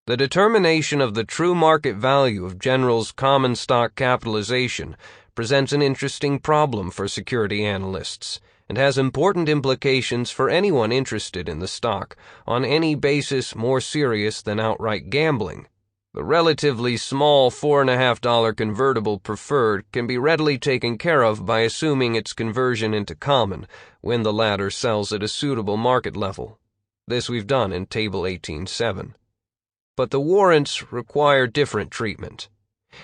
The determination of the true market value of General's common stock capitalization presents an interesting problem for security analysts and has important implications for anyone interested in the stock on any basis more serious than outright gambling. The relatively small $4.50 convertible preferred can be readily taken care of by assuming its conversion into common when the latter sells at a suitable market level. This we've done in Table 18.7. But the warrants require different treatment.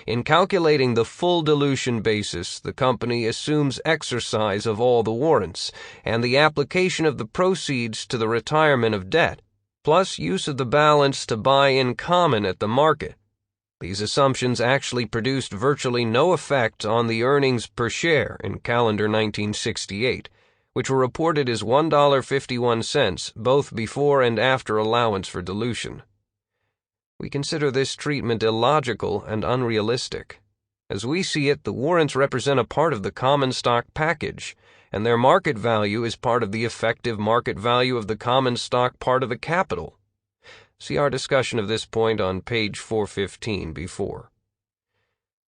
In calculating the full dilution basis, the company assumes exercise of all the warrants and the application of the proceeds to the retirement of debt, plus use of the balance to buy in common at the market. These assumptions actually produced virtually no effect on the earnings per share in calendar 1968, which were reported as $1.51 both before and after allowance for dilution. We consider this treatment illogical and unrealistic. As we see it, the warrants represent a part of the common stock package, and their market value is part of the effective market value of the common stock part of the capital. See our discussion of this point on page 415 before.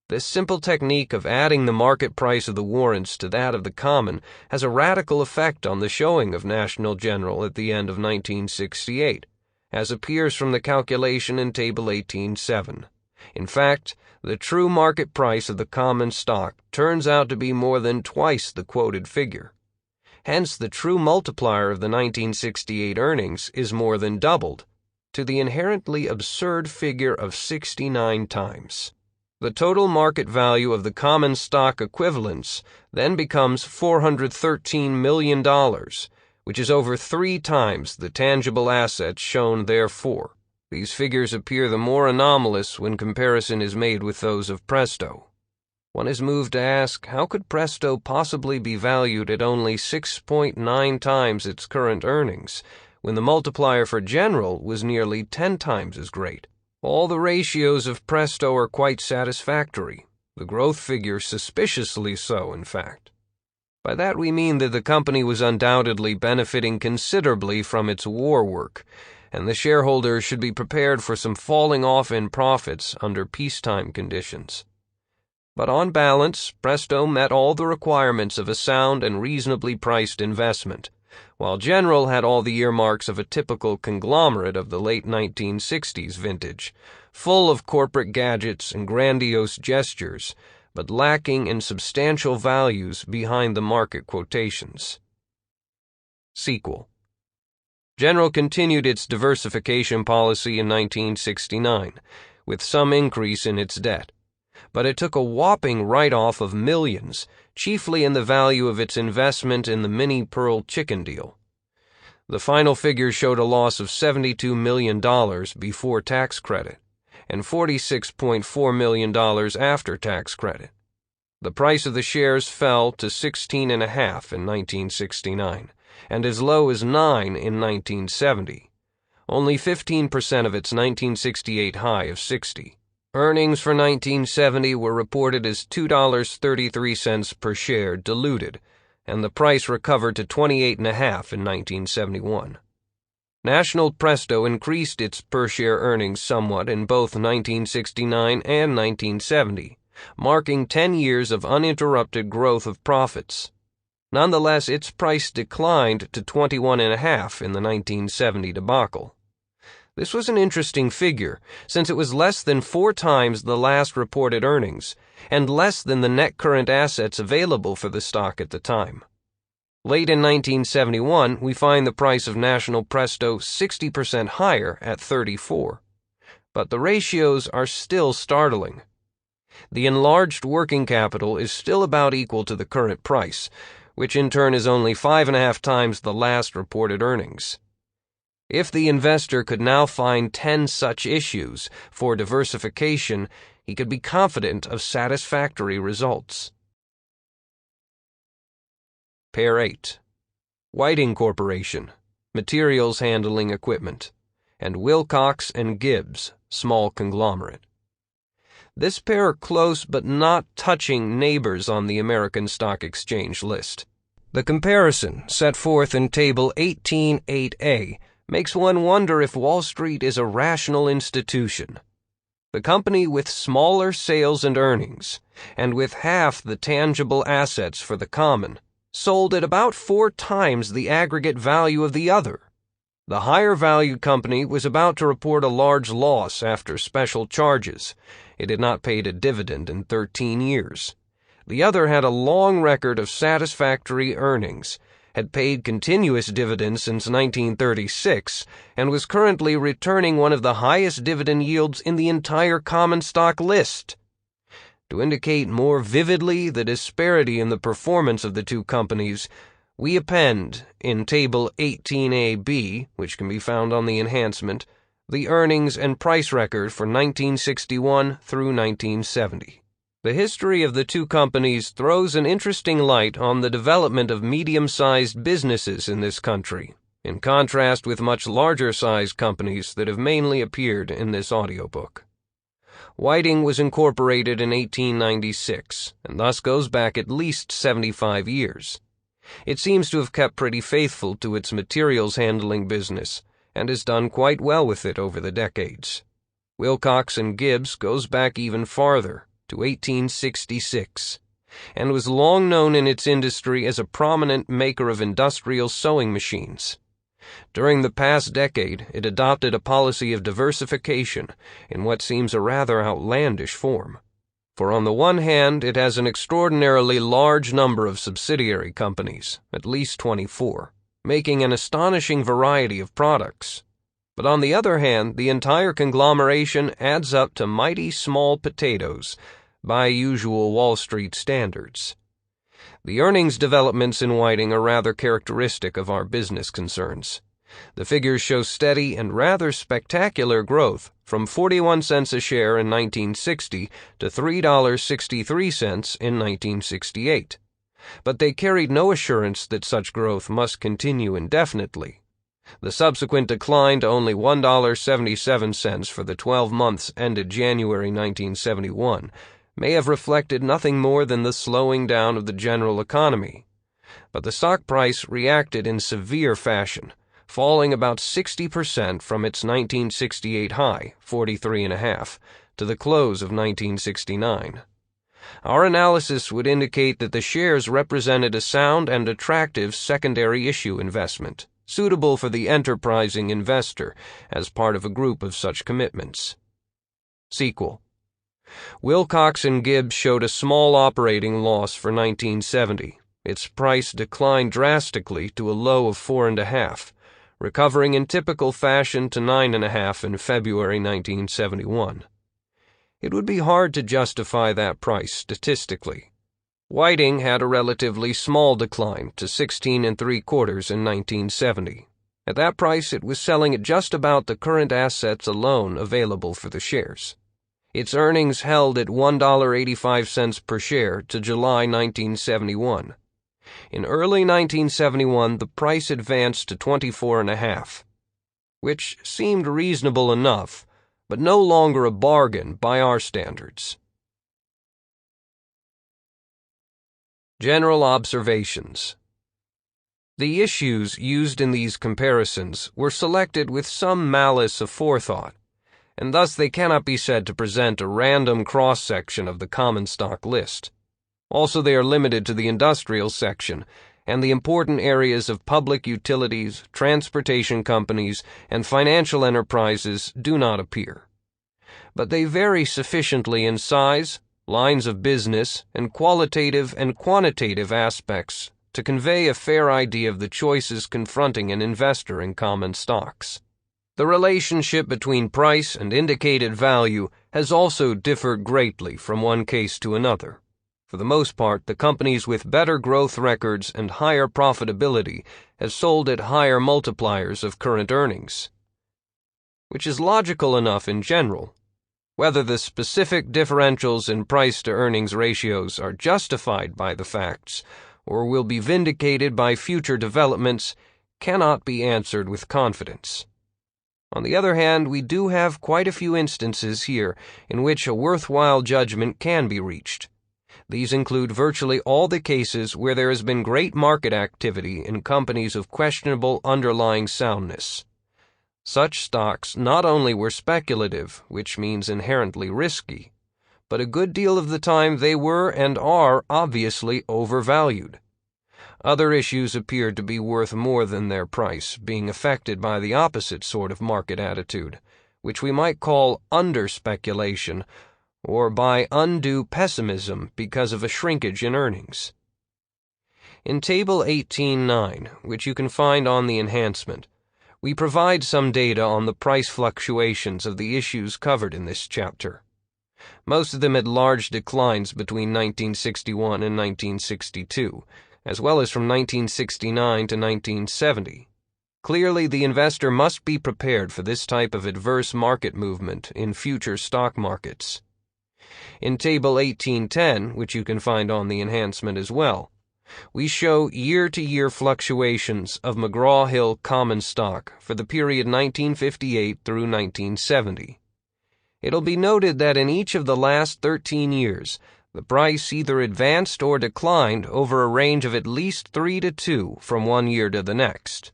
This simple technique of adding the market price of the warrants to that of the common has a radical effect on the showing of National General at the end of 1968, as appears from the calculation in Table 18.7. In fact, the true market price of the common stock turns out to be more than twice the quoted figure. Hence, the true multiplier of the 1968 earnings is more than doubled, to the inherently absurd figure of 69 times. The total market value of the common stock equivalents then becomes $413 million, which is over 3 times the tangible assets shown therefore. These figures appear the more anomalous when comparison is made with those of Presto. One is moved to ask, how could Presto possibly be valued at only 6.9 times its current earnings, when the multiplier for General was nearly 10 times as great? All the ratios of Presto are quite satisfactory, the growth figure suspiciously so, in fact. By that we mean that the company was undoubtedly benefiting considerably from its war work, and the shareholders should be prepared for some falling off in profits under peacetime conditions. But on balance, Presto met all the requirements of a sound and reasonably priced investment, while General had all the earmarks of a typical conglomerate of the late 1960s vintage, full of corporate gadgets and grandiose gestures, but lacking in substantial values behind the market quotations. Sequel. General continued its diversification policy in 1969, with some increase in its debt, but it took a whopping write-off of millions, chiefly in the value of its investment in the Mini Pearl chicken deal. The final figure showed a loss of $72 million before tax credit, and $46.4 million after tax credit. The price of the shares fell to 16.5 in 1969, and as low as 9 in 1970, only 15% of its 1968 high of 60. Earnings for 1970 were reported as $2.33 per share diluted, and the price recovered to 28.5 in 1971. National Presto increased its per-share earnings somewhat in both 1969 and 1970, marking 10 years of uninterrupted growth of profits. Nonetheless, its price declined to 21.5 in the 1970 debacle. This was an interesting figure, since it was less than 4 times the last reported earnings, and less than the net current assets available for the stock at the time. Late in 1971, we find the price of National Presto 60% higher at 34. But the ratios are still startling. The enlarged working capital is still about equal to the current price, which in turn is only 5.5 times the last reported earnings. If the investor could now find 10 such issues for diversification, he could be confident of satisfactory results. Pair 8. Whiting Corporation, Materials Handling Equipment, and Wilcox and Gibbs, Small Conglomerate. This pair are close but not touching neighbors on the American Stock Exchange list. The comparison, set forth in Table 18.8a, makes one wonder if Wall Street is a rational institution. The company with smaller sales and earnings, and with half the tangible assets for the common, sold at about 4 times the aggregate value of the other. The higher-valued company was about to report a large loss after special charges. It had not paid a dividend in 13 years. The other had a long record of satisfactory earnings, had paid continuous dividends since 1936, and was currently returning one of the highest dividend yields in the entire common stock list. To indicate more vividly the disparity in the performance of the two companies, we append, in Table 18a-b, which can be found on the enhancement, the earnings and price record for 1961 through 1970. The history of the two companies throws an interesting light on the development of medium-sized businesses in this country. in contrast with much larger-sized companies that have mainly appeared in this audiobook. Whiting was incorporated in 1896, and thus goes back at least 75 years. It seems to have kept pretty faithful to its materials handling business, and has done quite well with it over the decades. Wilcox and Gibbs goes back even farther, to 1866, and was long known in its industry as a prominent maker of industrial sewing machines. During the past decade, it adopted a policy of diversification in what seems a rather outlandish form. For on the one hand, it has an extraordinarily large number of subsidiary companies, at least 24, making an astonishing variety of products. But on the other hand, the entire conglomeration adds up to mighty small potatoes by usual Wall Street standards. The earnings developments in Whiting are rather characteristic of our business concerns. The figures show steady and rather spectacular growth from 41 cents a share in 1960 to $3.63 in 1968. But they carried no assurance that such growth must continue indefinitely. The subsequent decline to only $1.77 for the 12 months ended January 1971 may have reflected nothing more than the slowing down of the general economy. But the stock price reacted in severe fashion, falling about 60% from its 1968 high, 43.5, to the close of 1969. Our analysis would indicate that the shares represented a sound and attractive secondary issue investment, suitable for the enterprising investor as part of a group of such commitments. Sequel. Wilcox and Gibbs showed a small operating loss for 1970. Its price declined drastically to a low of 4.5, recovering in typical fashion to 9.5 in February 1971. It would be hard to justify that price statistically. Whiting had a relatively small decline to 16.75 in 1970. At that price, it was selling at just about the current assets alone available for the shares. Its earnings held at $1.85 per share to July 1971. In early 1971, the price advanced to 24.5, which seemed reasonable enough, but no longer a bargain by our standards. General observations. The issues used in these comparisons were selected with some malice aforethought, and thus they cannot be said to present a random cross-section of the common stock list. Also, they are limited to the industrial section, and the important areas of public utilities, transportation companies, and financial enterprises do not appear. But they vary sufficiently in size, lines of business, and qualitative and quantitative aspects to convey a fair idea of the choices confronting an investor in common stocks. The relationship between price and indicated value has also differed greatly from one case to another. For the most part, the companies with better growth records and higher profitability have sold at higher multipliers of current earnings, which is logical enough in general. Whether the specific differentials in price-to-earnings ratios are justified by the facts or will be vindicated by future developments cannot be answered with confidence. On the other hand, we do have quite a few instances here in which a worthwhile judgment can be reached. These include virtually all the cases where there has been great market activity in companies of questionable underlying soundness. Such stocks not only were speculative, which means inherently risky, but a good deal of the time they were and are obviously overvalued. Other issues appeared to be worth more than their price, being affected by the opposite sort of market attitude, which we might call under-speculation, or by undue pessimism because of a shrinkage in earnings. In Table 18.9, which you can find on the enhancement, we provide some data on the price fluctuations of the issues covered in this chapter. Most of them had large declines between 1961 and 1962, as well as from 1969 to 1970. Clearly, the investor must be prepared for this type of adverse market movement in future stock markets. In Table 18.10, which you can find on the enhancement as well, We show year-to-year fluctuations of McGraw-Hill common stock for the period 1958 through 1970. It'll be noted that in each of the last 13 years, the price either advanced or declined over a range of at least 3 to 2 from one year to the next.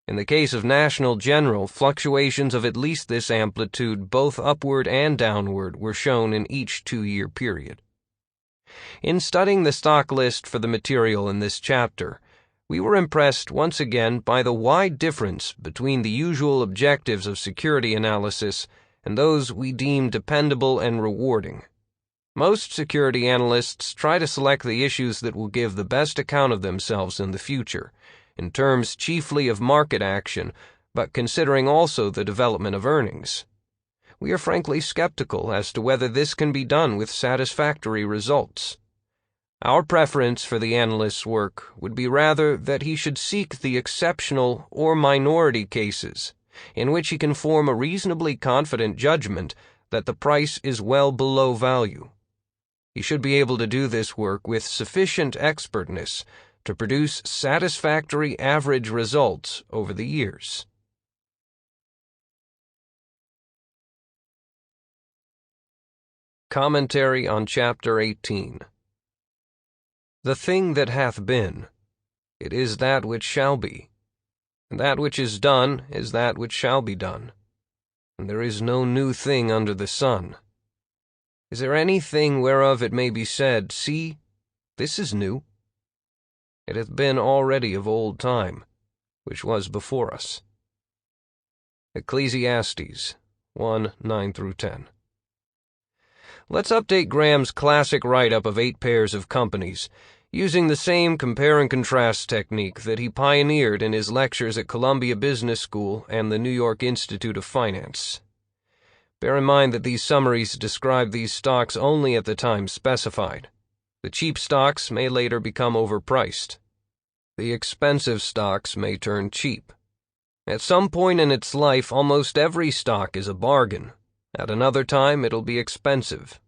In the case of National General, fluctuations of at least this amplitude, both upward and downward, were shown in each 2-year period. In studying the stock list for the material in this chapter, we were impressed once again by the wide difference between the usual objectives of security analysis and those we deem dependable and rewarding. Most security analysts try to select the issues that will give the best account of themselves in the future, in terms chiefly of market action, but considering also the development of earnings. We are frankly skeptical as to whether this can be done with satisfactory results. Our preference for the analyst's work would be rather that he should seek the exceptional or minority cases in which he can form a reasonably confident judgment that the price is well below value. He should be able to do this work with sufficient expertness to produce satisfactory average results over the years. Commentary on Chapter 18. The thing that hath been, it is that which shall be, and that which is done is that which shall be done, and there is no new thing under the sun. Is there anything whereof it may be said, See, this is new? It hath been already of old time, which was before us. Ecclesiastes 1:9-10. Let's update Graham's classic write-up of 8 pairs of companies, using the same compare and contrast technique that he pioneered in his lectures at Columbia Business School and the New York Institute of Finance. Bear in mind that these summaries describe these stocks only at the time specified. The cheap stocks may later become overpriced. The expensive stocks may turn cheap. At some point in its life, almost every stock is a bargain. At another time, it'll be expensive.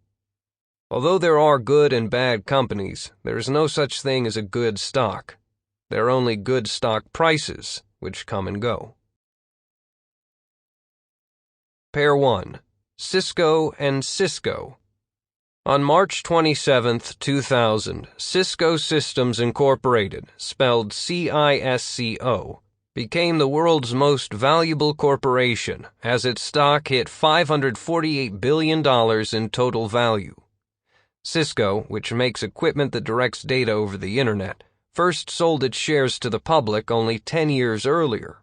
Although there are good and bad companies, there is no such thing as a good stock. There are only good stock prices, which come and go. Pair 1. Cisco and Cisco. On March 27, 2000, Cisco Systems Incorporated, spelled CISCO, became the world's most valuable corporation as its stock hit $548 billion in total value. Cisco, which makes equipment that directs data over the Internet, first sold its shares to the public only 10 years earlier.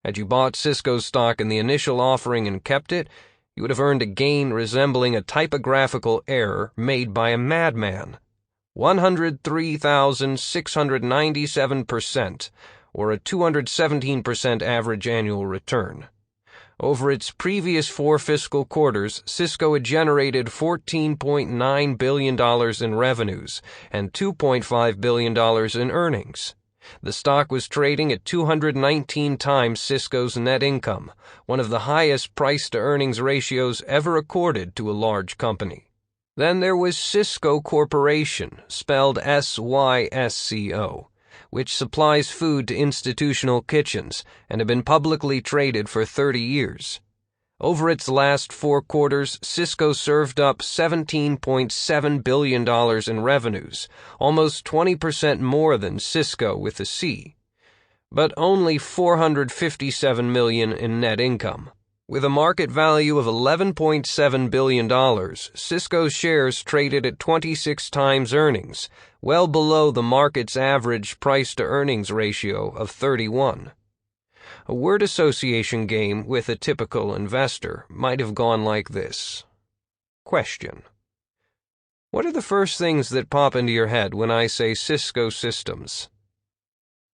Had you bought Cisco's stock in the initial offering and kept it, you would have earned a gain resembling a typographical error made by a madman. 103,697%, or a 217% average annual return. Over its previous 4 fiscal quarters, Cisco had generated $14.9 billion in revenues and $2.5 billion in earnings. The stock was trading at 219 times Cisco's net income, one of the highest price-to-earnings ratios ever accorded to a large company. Then there was Cisco Corporation, spelled SYSCO, which supplies food to institutional kitchens and had been publicly traded for 30 years. Over its last 4 quarters, Cisco served up $17.7 billion in revenues, almost 20% more than Cisco with a C, but only $457 million in net income. With a market value of $11.7 billion, Cisco's shares traded at 26 times earnings, well below the market's average price-to-earnings ratio of 31. A word association game with a typical investor might have gone like this. Question. What are the first things that pop into your head when I say Cisco Systems?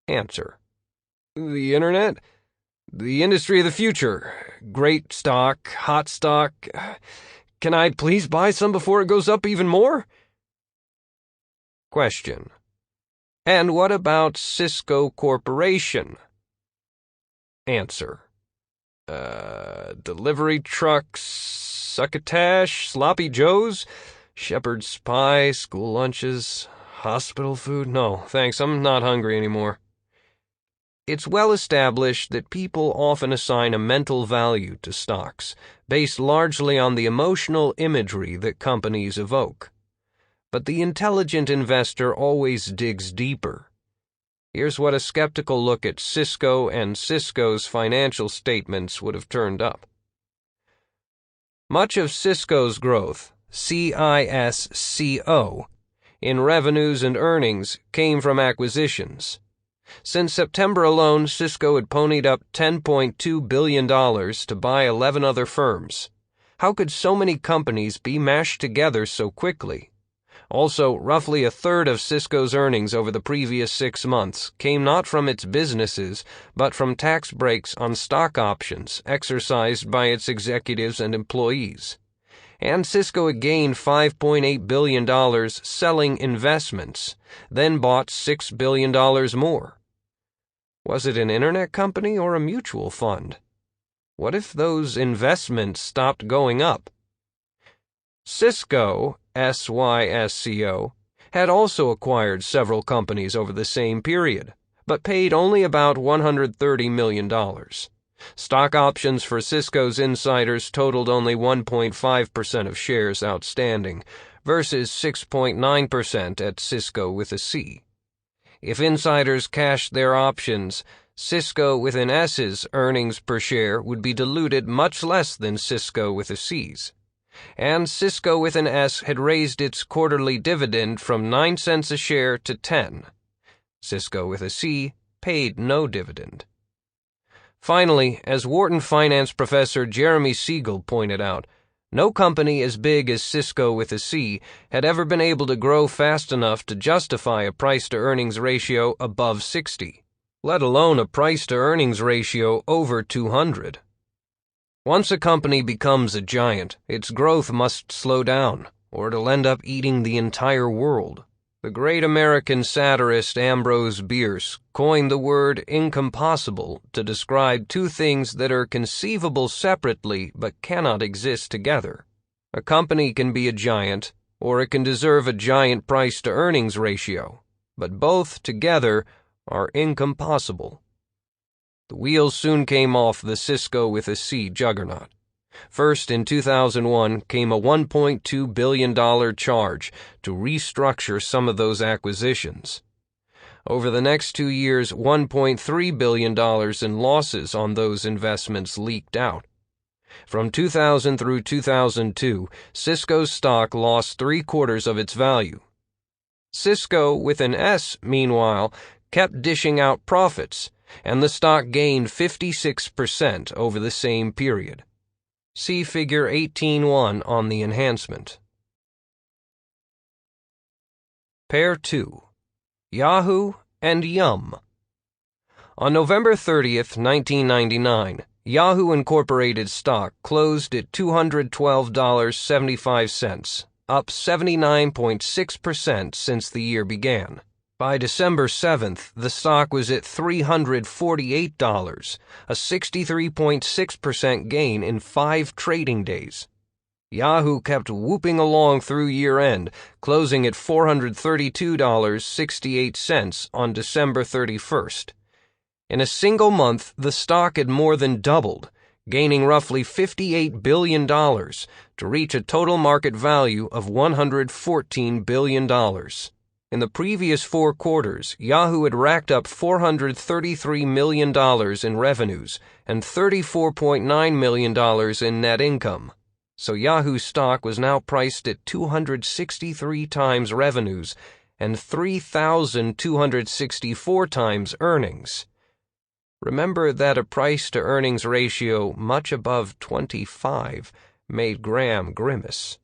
Answer. The Internet? The industry of the future. Great stock, hot stock. Can I please buy some before it goes up even more? Question. And what about Cisco Corporation? Answer. Delivery trucks, succotash, sloppy joes, shepherd's pie, school lunches, Hospital food? No, thanks, I'm not hungry anymore. It's well established that people often assign a mental value to stocks, based largely on the emotional imagery that companies evoke. But the intelligent investor always digs deeper. Here's what a skeptical look at Cisco and Cisco's financial statements would have turned up. Much of Cisco's growth, CISCO, in revenues and earnings came from acquisitions. Since September alone, Cisco had ponied up $10.2 billion to buy 11 other firms. How could so many companies be mashed together so quickly? Also, roughly a third of Cisco's earnings over the previous 6 months came not from its businesses, but from tax breaks on stock options exercised by its executives and employees. And Cisco had gained $5.8 billion selling investments, then bought $6 billion more. Was it an internet company or a mutual fund? What if those investments stopped going up? Cisco, SYSCO, had also acquired several companies over the same period, but paid only about $130 million. Stock options for Cisco's insiders totaled only 1.5% of shares outstanding, versus 6.9% at Cisco with a C. If insiders cashed their options, Cisco with an S's earnings per share would be diluted much less than Cisco with a C's. And Cisco with an S had raised its quarterly dividend from 9 cents a share to 10. Cisco with a C paid no dividend. Finally, as Wharton finance professor Jeremy Siegel pointed out, no company as big as Cisco with a C had ever been able to grow fast enough to justify a price-to-earnings ratio above 60, let alone a price-to-earnings ratio over 200. Once a company becomes a giant, its growth must slow down, or it'll end up eating the entire world. The great American satirist Ambrose Bierce coined the word incompossible to describe two things that are conceivable separately but cannot exist together. A company can be a giant, or it can deserve a giant price-to-earnings ratio, but both together are incompossible. The wheels soon came off the Cisco with a C juggernaut. First, in 2001, came a $1.2 billion charge to restructure some of those acquisitions. Over the next 2 years, $1.3 billion in losses on those investments leaked out. From 2000 through 2002, Cisco's stock lost 3/4 of its value. Cisco with an S, meanwhile, kept dishing out profits, and the stock gained 56% over the same period. See Figure 18.1 on the enhancement. Pair 2. Yahoo and Yum. On November 30th, 1999, Yahoo Incorporated stock closed at $212.75, up 79.6% since the year began. By December 7th, the stock was at $348, a 63.6% gain in 5 trading days. Yahoo kept whooping along through year-end, closing at $432.68 on December 31st. In a single month, the stock had more than doubled, gaining roughly $58 billion to reach a total market value of $114 billion. In the previous 4 quarters, Yahoo had racked up $433 million in revenues and $34.9 million in net income. So Yahoo stock was now priced at 263 times revenues and 3,264 times earnings. Remember that a price-to-earnings ratio much above 25 made Graham grimace.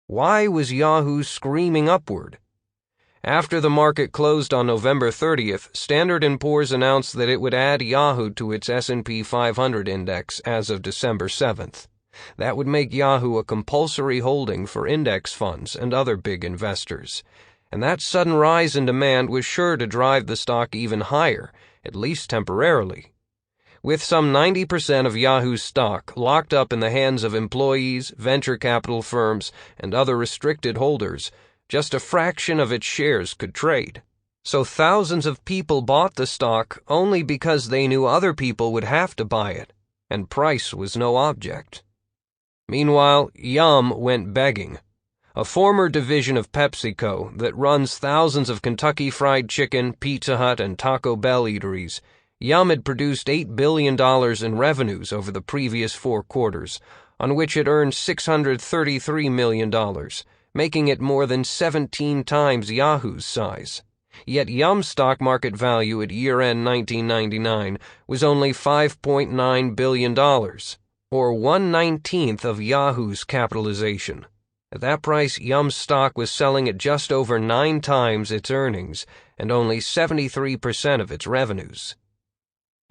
Why was Yahoo screaming upward? After the market closed on November 30th, Standard & Poor's announced that it would add Yahoo to its S&P 500 index as of December 7th. That would make Yahoo a compulsory holding for index funds and other big investors. And that sudden rise in demand was sure to drive the stock even higher, at least temporarily. With some 90% of Yahoo's stock locked up in the hands of employees, venture capital firms, and other restricted holders, Just a fraction of its shares could trade. So thousands of people bought the stock only because they knew other people would have to buy it, and price was no object. Meanwhile, Yum went begging. A former division of PepsiCo that runs thousands of Kentucky Fried Chicken, Pizza Hut, and Taco Bell eateries, Yum had produced $8 billion in revenues over the previous 4 quarters, on which it earned $633 million, making it more than 17 times Yahoo's size. Yet Yum's stock market value at year-end 1999 was only $5.9 billion, or 1/19th of Yahoo's capitalization. At that price, Yum's stock was selling at just over 9 times its earnings and only 73% of its revenues.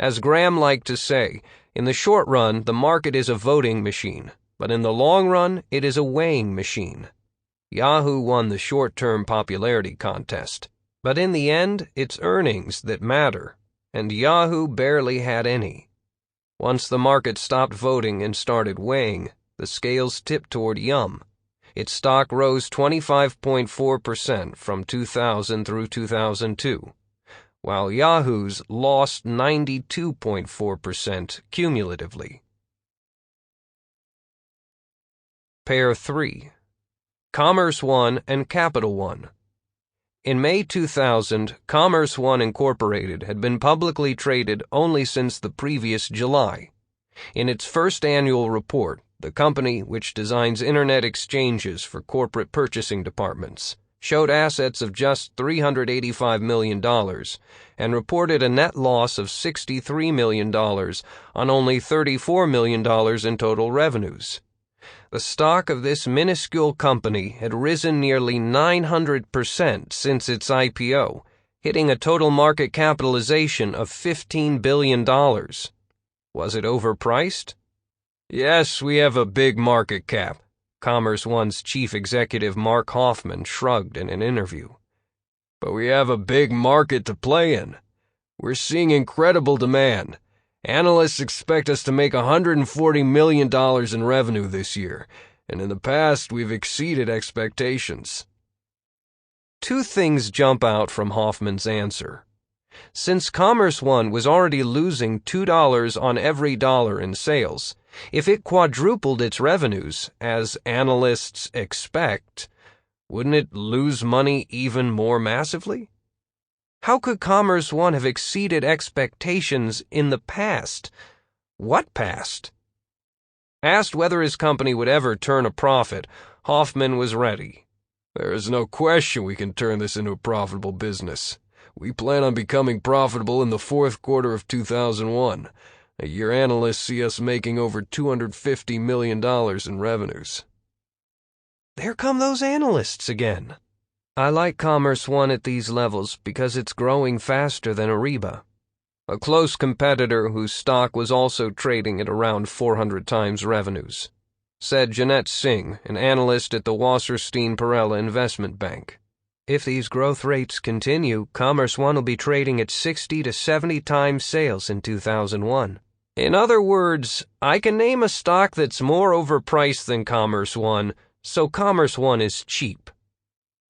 As Graham liked to say, in the short run, the market is a voting machine, but in the long run, it is a weighing machine. Yahoo won the short-term popularity contest, but in the end, it's earnings that matter, and Yahoo barely had any. Once the market stopped voting and started weighing, the scales tipped toward Yum. Its stock rose 25.4% from 2000 through 2002, while Yahoo's lost 92.4% cumulatively. Pair 3. Commerce One and Capital One. In May 2000, Commerce One Incorporated had been publicly traded only since the previous July. In its first annual report, the company, which designs internet exchanges for corporate purchasing departments, showed assets of just $385 million and reported a net loss of $63 million on only $34 million in total revenues. The stock of this minuscule company had risen nearly 900% since its IPO, hitting a total market capitalization of $15 billion. Was it overpriced? Yes, we have a big market cap, Commerce One's chief executive Mark Hoffman shrugged in an interview. But we have a big market to play in. We're seeing incredible demand. Analysts expect us to make $140 million in revenue this year, and in the past we've exceeded expectations. 2 things jump out from Hoffman's answer. Since Commerce One was already losing $2 on every dollar in sales, if it quadrupled its revenues, as analysts expect, wouldn't it lose money even more massively? How could Commerce One have exceeded expectations in the past? What past? Asked whether his company would ever turn a profit, Hoffman was ready. There is no question we can turn this into a profitable business. We plan on becoming profitable in the 4th quarter of 2001. A year analysts see us making over $250 million in revenues. There come those analysts again. I like Commerce One at these levels because it's growing faster than Ariba, a close competitor whose stock was also trading at around 400 times revenues, said Jeanette Singh, an analyst at the Wasserstein-Perella Investment Bank. If these growth rates continue, Commerce One will be trading at 60 to 70 times sales in 2001. In other words, I can name a stock that's more overpriced than Commerce One, so Commerce One is cheap.